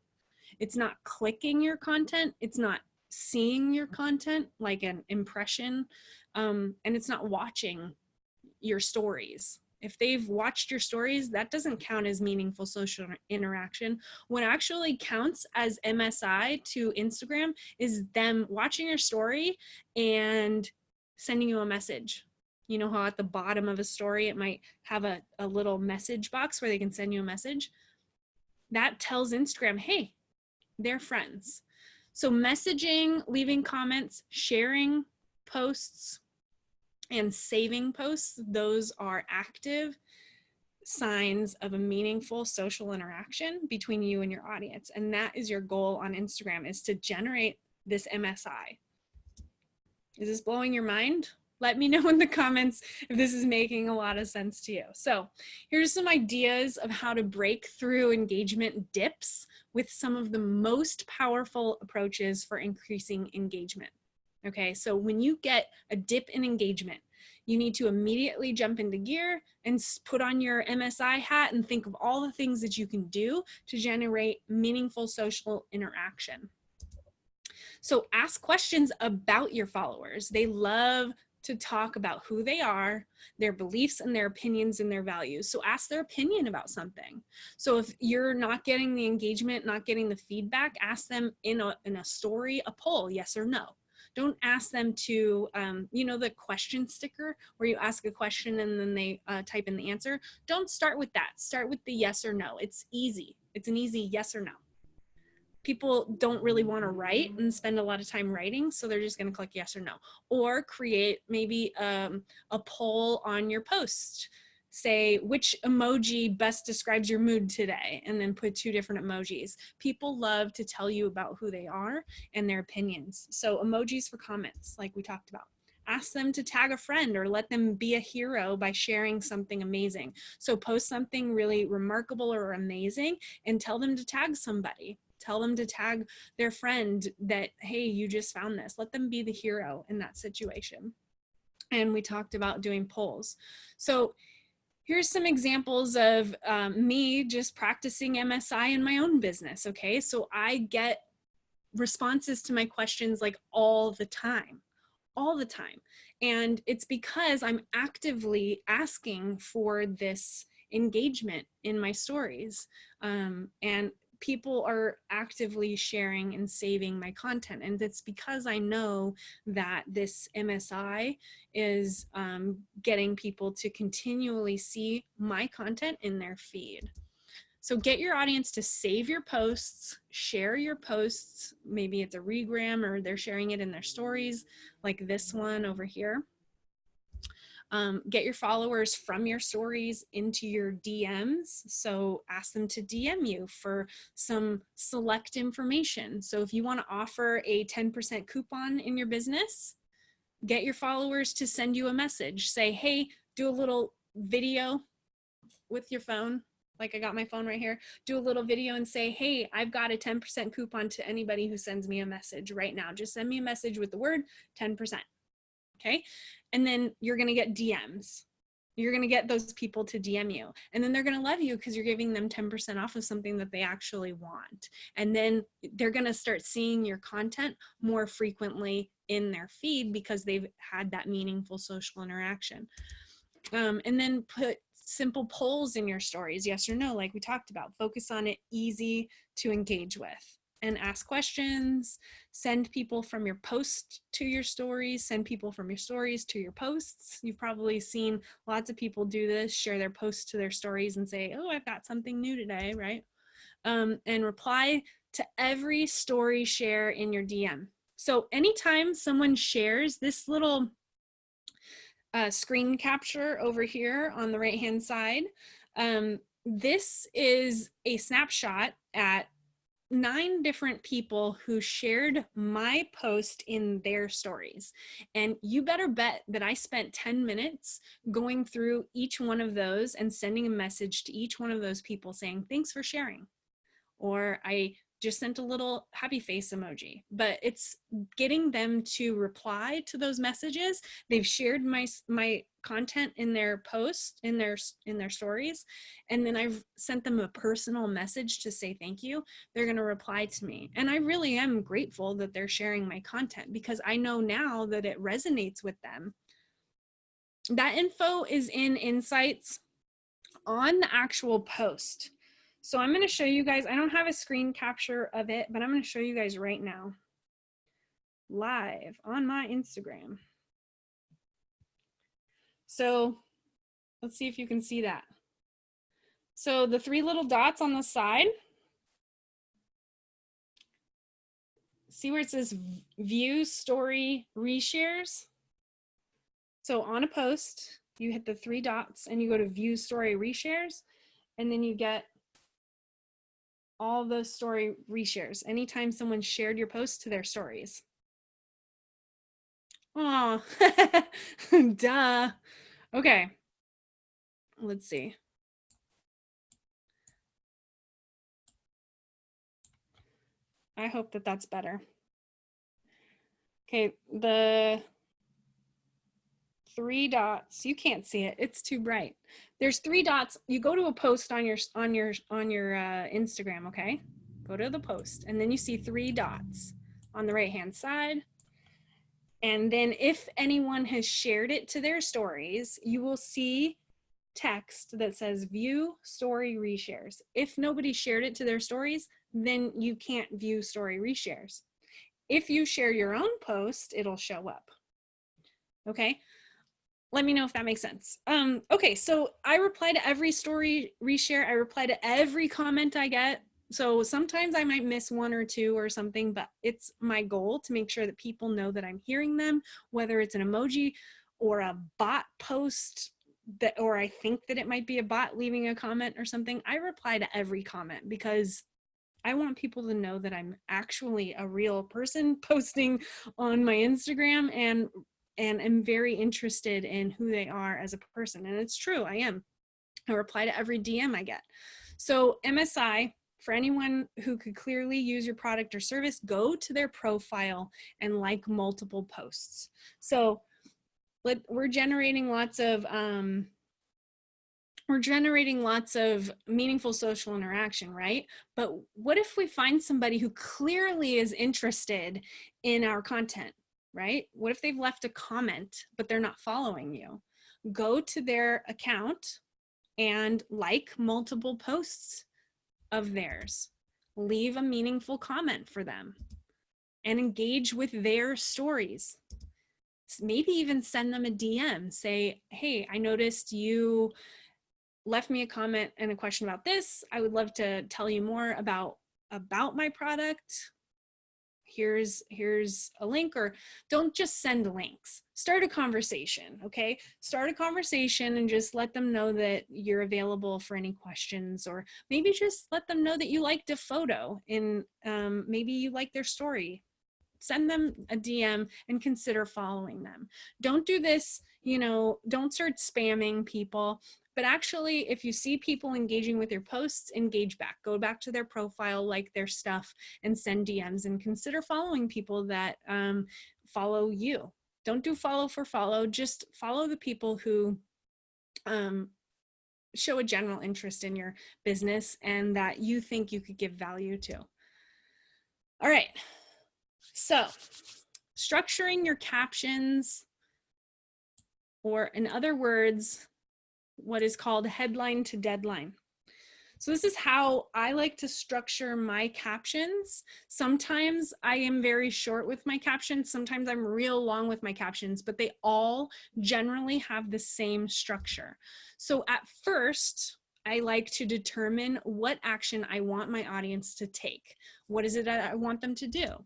it's not clicking your content, it's not seeing your content like an impression, and it's not watching your stories. If they've watched your stories, that doesn't count as meaningful social interaction. What actually counts as MSI to Instagram is them watching your story and sending you a message. You know how at the bottom of a story, it might have a little message box where they can send you a message? That tells Instagram, hey, their friends. So messaging, leaving comments, sharing posts, and saving posts, those are active signs of a meaningful social interaction between you and your audience. And that is your goal on Instagram, is to generate this MSI. Is this blowing your mind? Let me know in the comments if this is making a lot of sense to you. So here's some ideas of how to break through engagement dips with some of the most powerful approaches for increasing engagement. Okay, so when you get a dip in engagement, you need to immediately jump into gear and put on your MSI hat and think of all the things that you can do to generate meaningful social interaction. So ask questions about your followers. They love to talk about who they are, their beliefs and their opinions and their values. So ask their opinion about something. So if you're not getting the engagement, not getting the feedback, ask them in a story, a poll, yes or no. Don't ask them to, you know, the question sticker where you ask a question and then they type in the answer. Don't start with that. Start with the yes or no. It's easy. It's an easy yes or no. People don't really want to write and spend a lot of time writing, so they're just going to click yes or no. Or create maybe a poll on your post. Say, which emoji best describes your mood today? And then put 2 different emojis. People love to tell you about who they are and their opinions. So emojis for comments, like we talked about. Ask them to tag a friend or let them be a hero by sharing something amazing. So post something really remarkable or amazing and tell them to tag somebody. Tell them to tag their friend that, hey, you just found this. Let them be the hero in that situation. And we talked about doing polls. So here's some examples of me just practicing MSI in my own business, okay? So I get responses to my questions like all the time. And it's because I'm actively asking for this engagement in my stories. And people are actively sharing and saving my content. And it's because I know that this MSI is getting people to continually see my content in their feed. So get your audience to save your posts, share your posts. Maybe it's a regram or they're sharing it in their stories, like this one over here. Get your followers from your stories into your DMs. So ask them to DM you for some select information. So if you want to offer a 10% coupon in your business, get your followers to send you a message. Say, hey, do a little video with your phone. Like I got my phone right here, do a little video and say, hey, I've got a 10% coupon to anybody who sends me a message right now. Just send me a message with the word 10%. Okay. And then you're going to get DMs. You're going to get those people to DM you. And then they're going to love you because you're giving them 10% off of something that they actually want. And then they're going to start seeing your content more frequently in their feed because they've had that meaningful social interaction. And then put simple polls in your stories, yes or no, like we talked about. Focus on it, easy to engage with. And ask questions, send people from your post to your stories, send people from your stories to your posts. You've probably seen lots of people do this, share their posts to their stories and say, oh, I've got something new today, right? And reply to every story share in your DM. So anytime someone shares this little screen capture over here on the right hand side, this is a snapshot at 9 different people who shared my post in their stories. And you better bet that I spent 10 minutes going through each one of those and sending a message to each one of those people saying, thanks for sharing. Or I just sent a little happy face emoji, but it's getting them to reply to those messages. They've shared my content in their post, in their stories, and then I've sent them a personal message to say thank you. They're going to reply to me, and I really am grateful that they're sharing my content because I know now that it resonates with them. That info is in Insights on the actual post. So I'm going to show you guys, I don't have a screen capture of it, but I'm going to show you guys right now, live on my Instagram. So let's see if you can see that. So the 3 little dots on the side, see where it says view story reshares? So on a post, you hit the 3 dots and you go to view story reshares, and then you get all the story reshares anytime someone shared your post to their stories. Oh, duh. Okay, let's see. I hope that that's better. Okay, the 3 dots, you can't see it, it's too bright. There's 3 dots. You go to a post on your Instagram, okay? Go to the post, and then you see 3 dots on the right hand side. And then if anyone has shared it to their stories, you will see text that says view story reshares. If nobody shared it to their stories, then you can't view story reshares. If you share your own post, it'll show up. Okay, let me know if that makes sense. Okay, so I reply to every story reshare. I reply to every comment I get. So sometimes I might miss 1 or 2 or something, but it's my goal to make sure that people know that I'm hearing them, whether it's an emoji or a bot post that, or I think that it might be a bot leaving a comment or something. I reply to every comment because I want people to know that I'm actually a real person posting on my Instagram, and am very interested in who they are as a person. And it's true, I am. I reply to every DM I get. So MSI, for anyone who could clearly use your product or service, go to their profile and like multiple posts. So we're generating lots of meaningful social interaction, right? But what if we find somebody who clearly is interested in our content, right? What if they've left a comment, but they're not following you? Go to their account and like multiple posts of theirs. Leave a meaningful comment for them and engage with their stories. Maybe even send them a DM. Say, hey, I noticed you left me a comment and a question about this. I would love to tell you more about my product. Here's a link. Or don't just send links. Start a conversation, okay? Start a conversation and just let them know that you're available for any questions, or maybe just let them know that you liked a photo and maybe you like their story. Send them a DM and consider following them. Don't do this, don't start spamming people. But actually, if you see people engaging with your posts, engage back. Go back to their profile, like their stuff, and send DMs, and consider following people that follow you. Don't do follow for follow. Just follow the people who show a general interest in your business and that you think you could give value to. All right. So, structuring your captions, or in other words, what is called headline to deadline. So this is how I like to structure my captions. Sometimes I am very short with my captions. Sometimes I'm real long with my captions, but they all generally have the same structure. So at first, I like to determine what action I want my audience to take. What is it that I want them to do?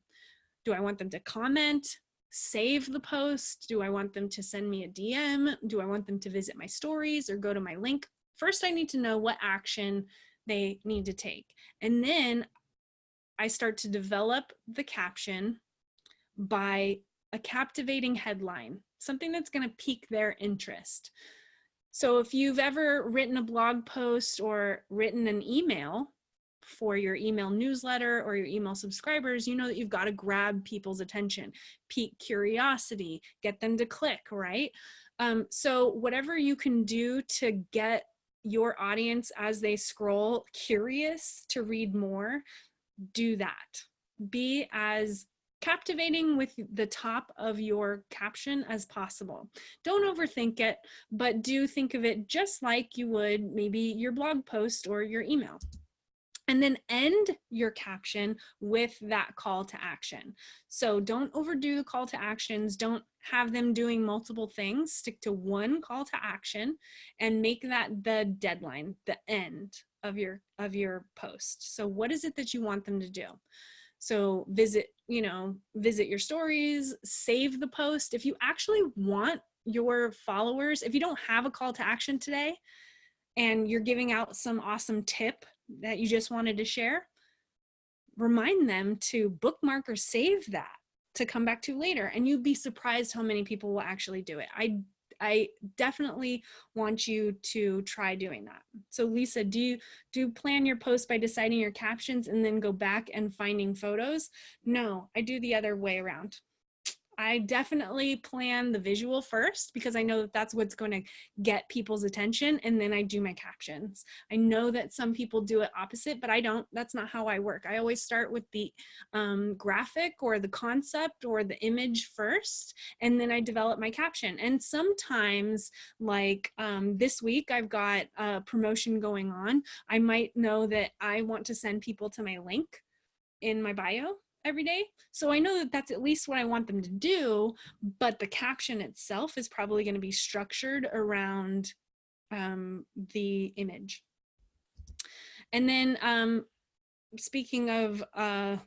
Do I want them to comment, save the post? Do I want them to send me a DM? Do I want them to visit my stories or go to my link? First, I need to know what action they need to take. And then I start to develop the caption by a captivating headline, something that's going to pique their interest. So if you've ever written a blog post or written an email for your email newsletter or your email subscribers, you know that you've got to grab people's attention, pique curiosity, get them to click, right? So whatever you can do to get your audience, as they scroll, curious to read more, do that. Be as captivating with the top of your caption as possible. Don't overthink it, but do think of it just like you would maybe your blog post or your email. And then end your caption with that call to action. So don't overdo the call to actions. Don't have them doing multiple things. Stick to one call to action and make that the deadline, the end of your post. So what is it that you want them to do? So visit your stories, save the post. If you actually want your followers, if you don't have a call to action today and you're giving out some awesome tip that you just wanted to share, remind them to bookmark or save that to come back to later. And you'd be surprised how many people will actually do it. I definitely want you to try doing that. So Lisa, do you plan your post by deciding your captions and then go back and finding photos? No, I do the other way around. I definitely plan the visual first because I know that that's what's going to get people's attention, and then I do my captions. I know that some people do it opposite, but I don't. That's not how I work. I always start with the graphic or the concept or the image first, and then I develop my caption. And sometimes, like this week, I've got a promotion going on. I might know that I want to send people to my link in my bio every day. So I know that that's at least what I want them to do, but the caption itself is probably going to be structured around the image. And then speaking of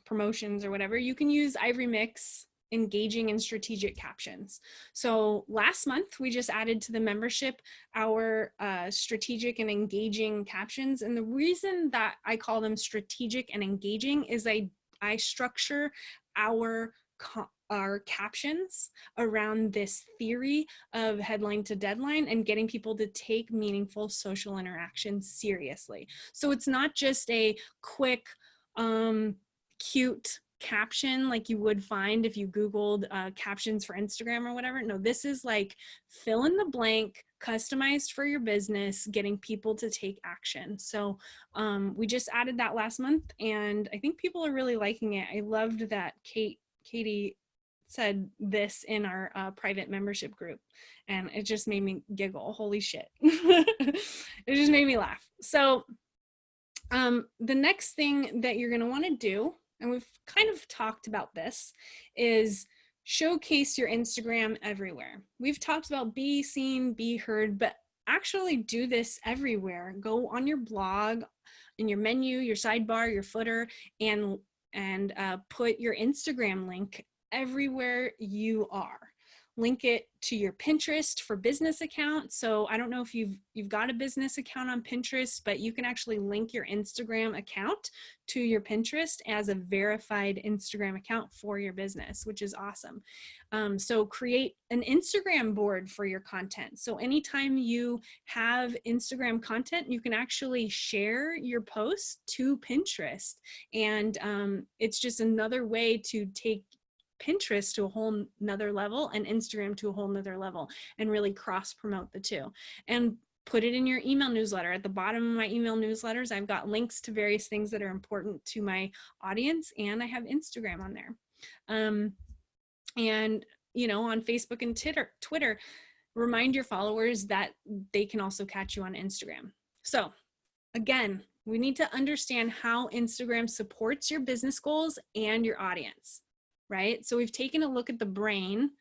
promotions or whatever, you can use Ivory Mix engaging and strategic captions. So last month we just added to the membership our strategic and engaging captions. And the reason that I call them strategic and engaging is I structure our captions around this theory of headline to deadline and getting people to take meaningful social interaction seriously. So it's not just a quick, cute caption like you would find if you Googled captions for Instagram or whatever. No, this is like fill in the blank, customized for your business, getting people to take action. So we just added that last month, and I think people are really liking it. I loved that Katie said this in our private membership group, and it just made me giggle. Holy shit. It just made me laugh. So the next thing that you're going to want to do, and we've kind of talked about this, is showcase your Instagram everywhere. We've talked about be seen, be heard, but actually do this everywhere. Go on your blog, in your menu, your sidebar, your footer, and put your Instagram link everywhere you are. Link it to your Pinterest for business account. So I don't know if you've got a business account on Pinterest, but you can actually link your Instagram account to your Pinterest as a verified Instagram account for your business, which is awesome. So create an Instagram board for your content. So anytime you have Instagram content, you can actually share your posts to Pinterest. And it's just another way to take Pinterest to a whole nother level and Instagram to a whole nother level and really cross promote the two. And put it in your email newsletter. At the bottom of my email newsletters, I've got links to various things that are important to my audience, and I have Instagram on there. And on Facebook and Twitter, remind your followers that they can also catch you on Instagram. So again, we need to understand how Instagram supports your business goals and your audience. Right? So we've taken a look at the brain.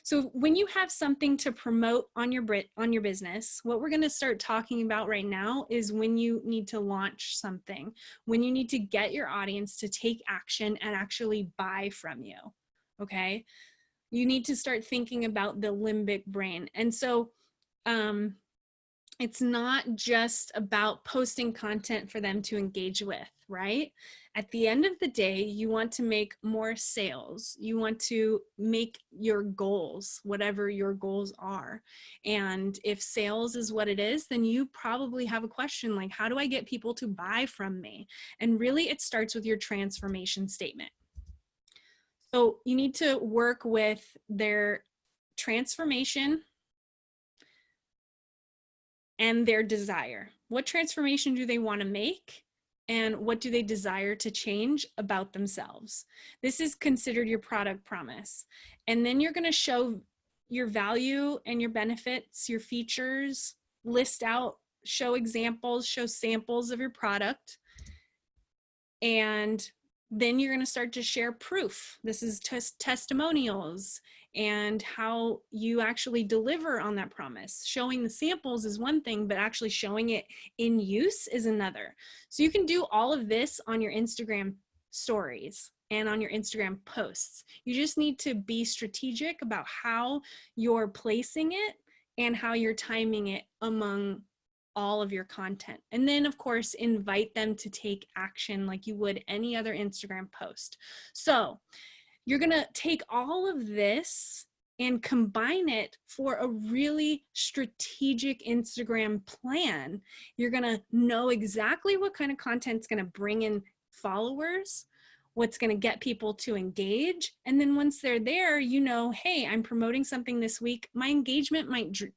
So when you have something to promote on your business, what we're going to start talking about right now is when you need to launch something, when you need to get your audience to take action and actually buy from you. Okay? You need to start thinking about the limbic brain. And so it's not just about posting content for them to engage with, right? At the end of the day, you want to make more sales. You want to make your goals, whatever your goals are. And if sales is what it is, then you probably have a question like, how do I get people to buy from me? And really, it starts with your transformation statement. So you need to work with their transformation and their desire. What transformation do they want to make? And what do they desire to change about themselves? This is considered your product promise. And then you're going to show your value and your benefits, your features, list out, show examples, show samples of your product. And then you're going to start to share proof. This is testimonials and how you actually deliver on that promise. Showing the samples is one thing, but actually showing it in use is another. So you can do all of this on your Instagram stories. and on your Instagram posts. You just need to be strategic about how you're placing it and how you're timing it among all of your content. And then, of course, invite them to take action like you would any other Instagram post. So you're going to take all of this and combine it for a really strategic Instagram plan. You're going to know exactly what kind of content's going to bring in followers, what's going to get people to engage. And then once they're there, you know, hey, I'm promoting something this week. My engagement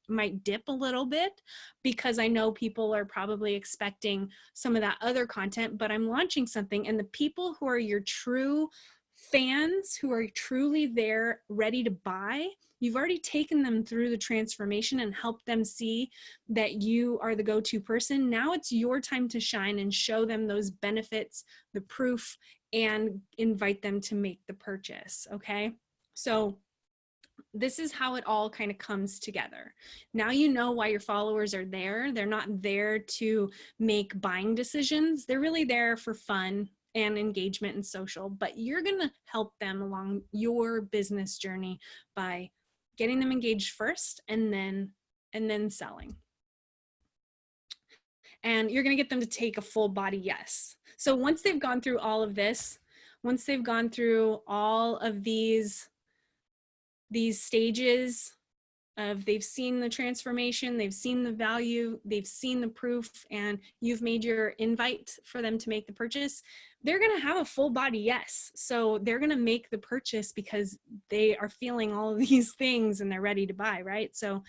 might dip a little bit because I know people are probably expecting some of that other content, but I'm launching something, and the people who are your true fans, who are truly there ready to buy, you've already taken them through the transformation and helped them see that you are the go-to person. Now it's your time to shine and show them those benefits, the proof, and invite them to make the purchase. Okay, so this is how it all kind of comes together. Now you know why your followers are there. They're not there to make buying decisions. They're really there for fun and engagement and social, but you're going to help them along your business journey by getting them engaged first and then selling. And you're going to get them to take a full body yes. So once they've gone through all of this, once they've gone through all of these stages of, they've seen the transformation, they've seen the value, they've seen the proof, and you've made your invite for them to make the purchase, they're going to have a full body yes. So they're going to make the purchase because they are feeling all of these things and they're ready to buy, right? So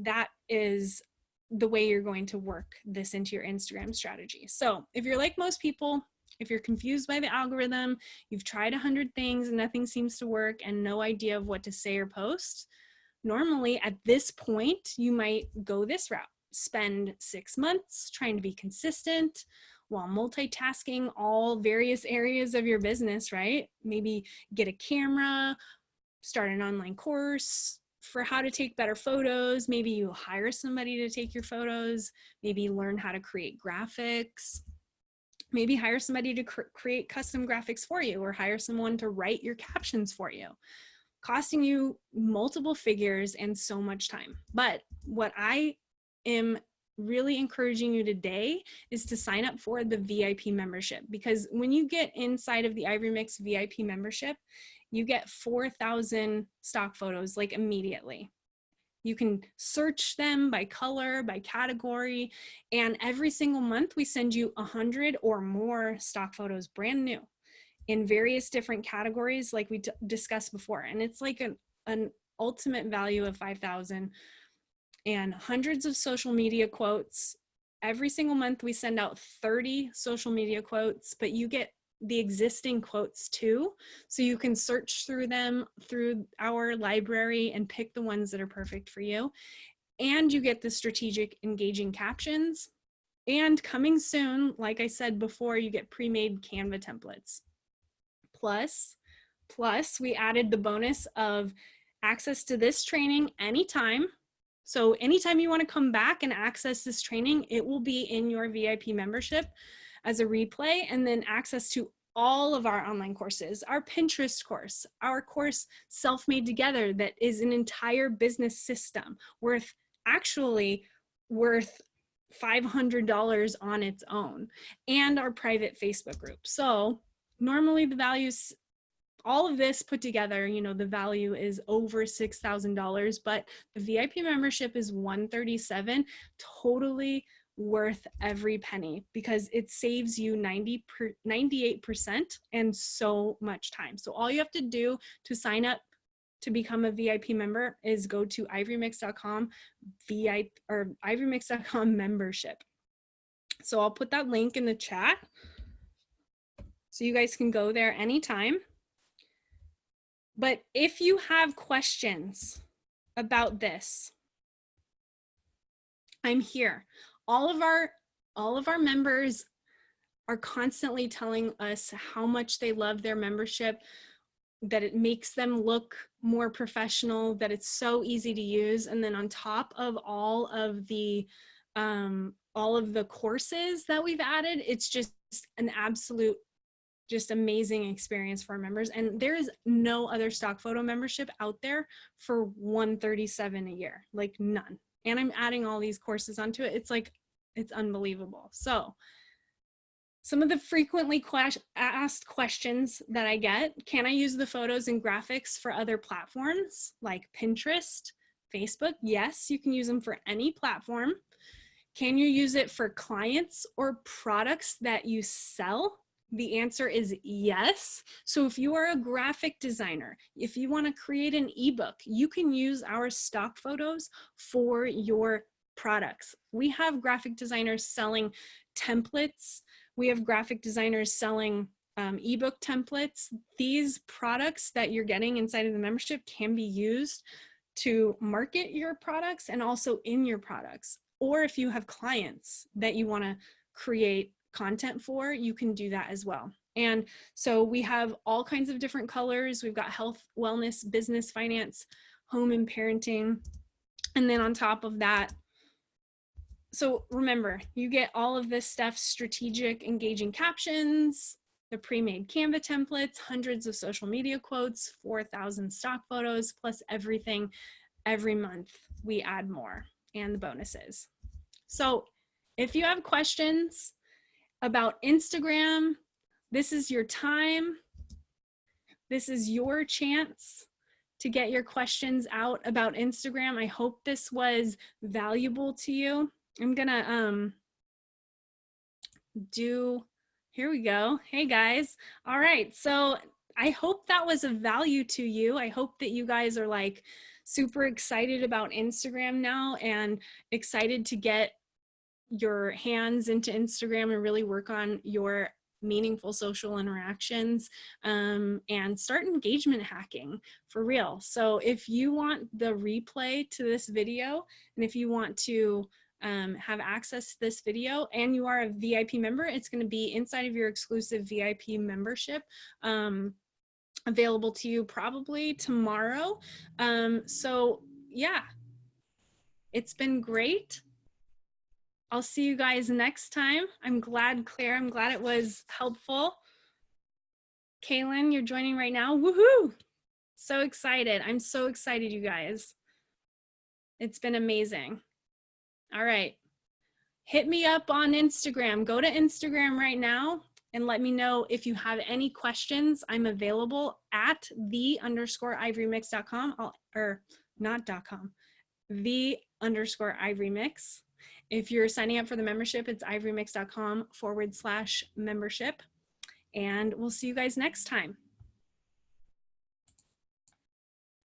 that is the way you're going to work this into your Instagram strategy. So if you're like most people, if you're confused by the algorithm, you've tried 100 things and nothing seems to work and no idea of what to say or post, normally at this point, you might go this route. Spend 6 months trying to be consistent while multitasking all various areas of your business, right? Maybe get a camera, start an online course for how to take better photos. Maybe you hire somebody to take your photos. Maybe learn how to create graphics. Maybe hire somebody to create custom graphics for you, or hire someone to write your captions for you, costing you multiple figures and so much time. But what I am really encouraging you today is to sign up for the VIP membership, because when you get inside of the Ivory Mix VIP membership, you get 4,000 stock photos like immediately. You can search them by color, by category, and every single month we send you 100 or more stock photos, brand new, in various different categories like we discussed before. And it's like an ultimate value of 5,000, and hundreds of social media quotes. Every single month we send out 30 social media quotes, but you get the existing quotes too. So you can search through them through our library and pick the ones that are perfect for you. And you get the strategic engaging captions. And coming soon, like I said before, you get pre-made Canva templates. Plus, we added the bonus of access to this training anytime. So anytime you want to come back and access this training, it will be in your VIP membership as a replay, and then access to all of our online courses, our Pinterest course, our course Self-Made Together, that is an entire business system worth $500 on its own, and our private Facebook group. So normally the values, all of this put together, you know, the value is over $6,000, but the VIP membership is $137, totally worth every penny, because it saves you 98% and so much time. So all you have to do to sign up to become a VIP member is go to ivorymix.com VIP or ivorymix.com membership. So I'll put that link in the chat so you guys can go there anytime. But if you have questions about this, I'm here. All of our members are constantly telling us how much they love their membership, that it makes them look more professional, that it's so easy to use. And then on top of all of the courses that we've added, it's just an absolute just amazing experience for our members. And there is no other stock photo membership out there for $137 a year, like none. And I'm adding all these courses onto it. It's like, it's unbelievable. So some of the frequently asked questions that I get: can I use the photos and graphics for other platforms like Pinterest, Facebook? Yes, you can use them for any platform. Can you use it for clients or products that you sell? The answer is yes. So if you are a graphic designer, if you want to create an ebook, you can use our stock photos for your products. We have graphic designers selling templates. We have graphic designers selling ebook templates. These products that you're getting inside of the membership can be used to market your products and also in your products. Or if you have clients that you want to create content for, you can do that as well. And so we have all kinds of different colors. We've got health, wellness, business, finance, home, and parenting. And then on top of that, so remember, you get all of this stuff: strategic, engaging captions, the pre-made Canva templates, hundreds of social media quotes, 4,000 stock photos, plus everything. Every month we add more, and the bonuses. So if you have questions about Instagram, this is your time. This is your chance to get your questions out about Instagram. I hope this was valuable to you. I'm gonna here we go. Hey guys. All right, so I hope that was of value to you. I hope that you guys are like super excited about Instagram now and excited to get your hands into Instagram and really work on your meaningful social interactions and start engagement hacking for real. So if you want the replay to this video, and if you want to have access to this video and you are a VIP member, it's going to be inside of your exclusive VIP membership, available to you probably tomorrow. So yeah, it's been great. I'll see you guys next time. I'm glad, Claire, I'm glad it was helpful. Kaylin, you're joining right now. Woohoo! So excited. I'm so excited, you guys. It's been amazing. All right. Hit me up on Instagram. Go to Instagram right now and let me know if you have any questions. I'm available at the_ivorymix.com, or not .com, the_ivorymix. If you're signing up for the membership, it's ivorymix.com/membership. And we'll see you guys next time.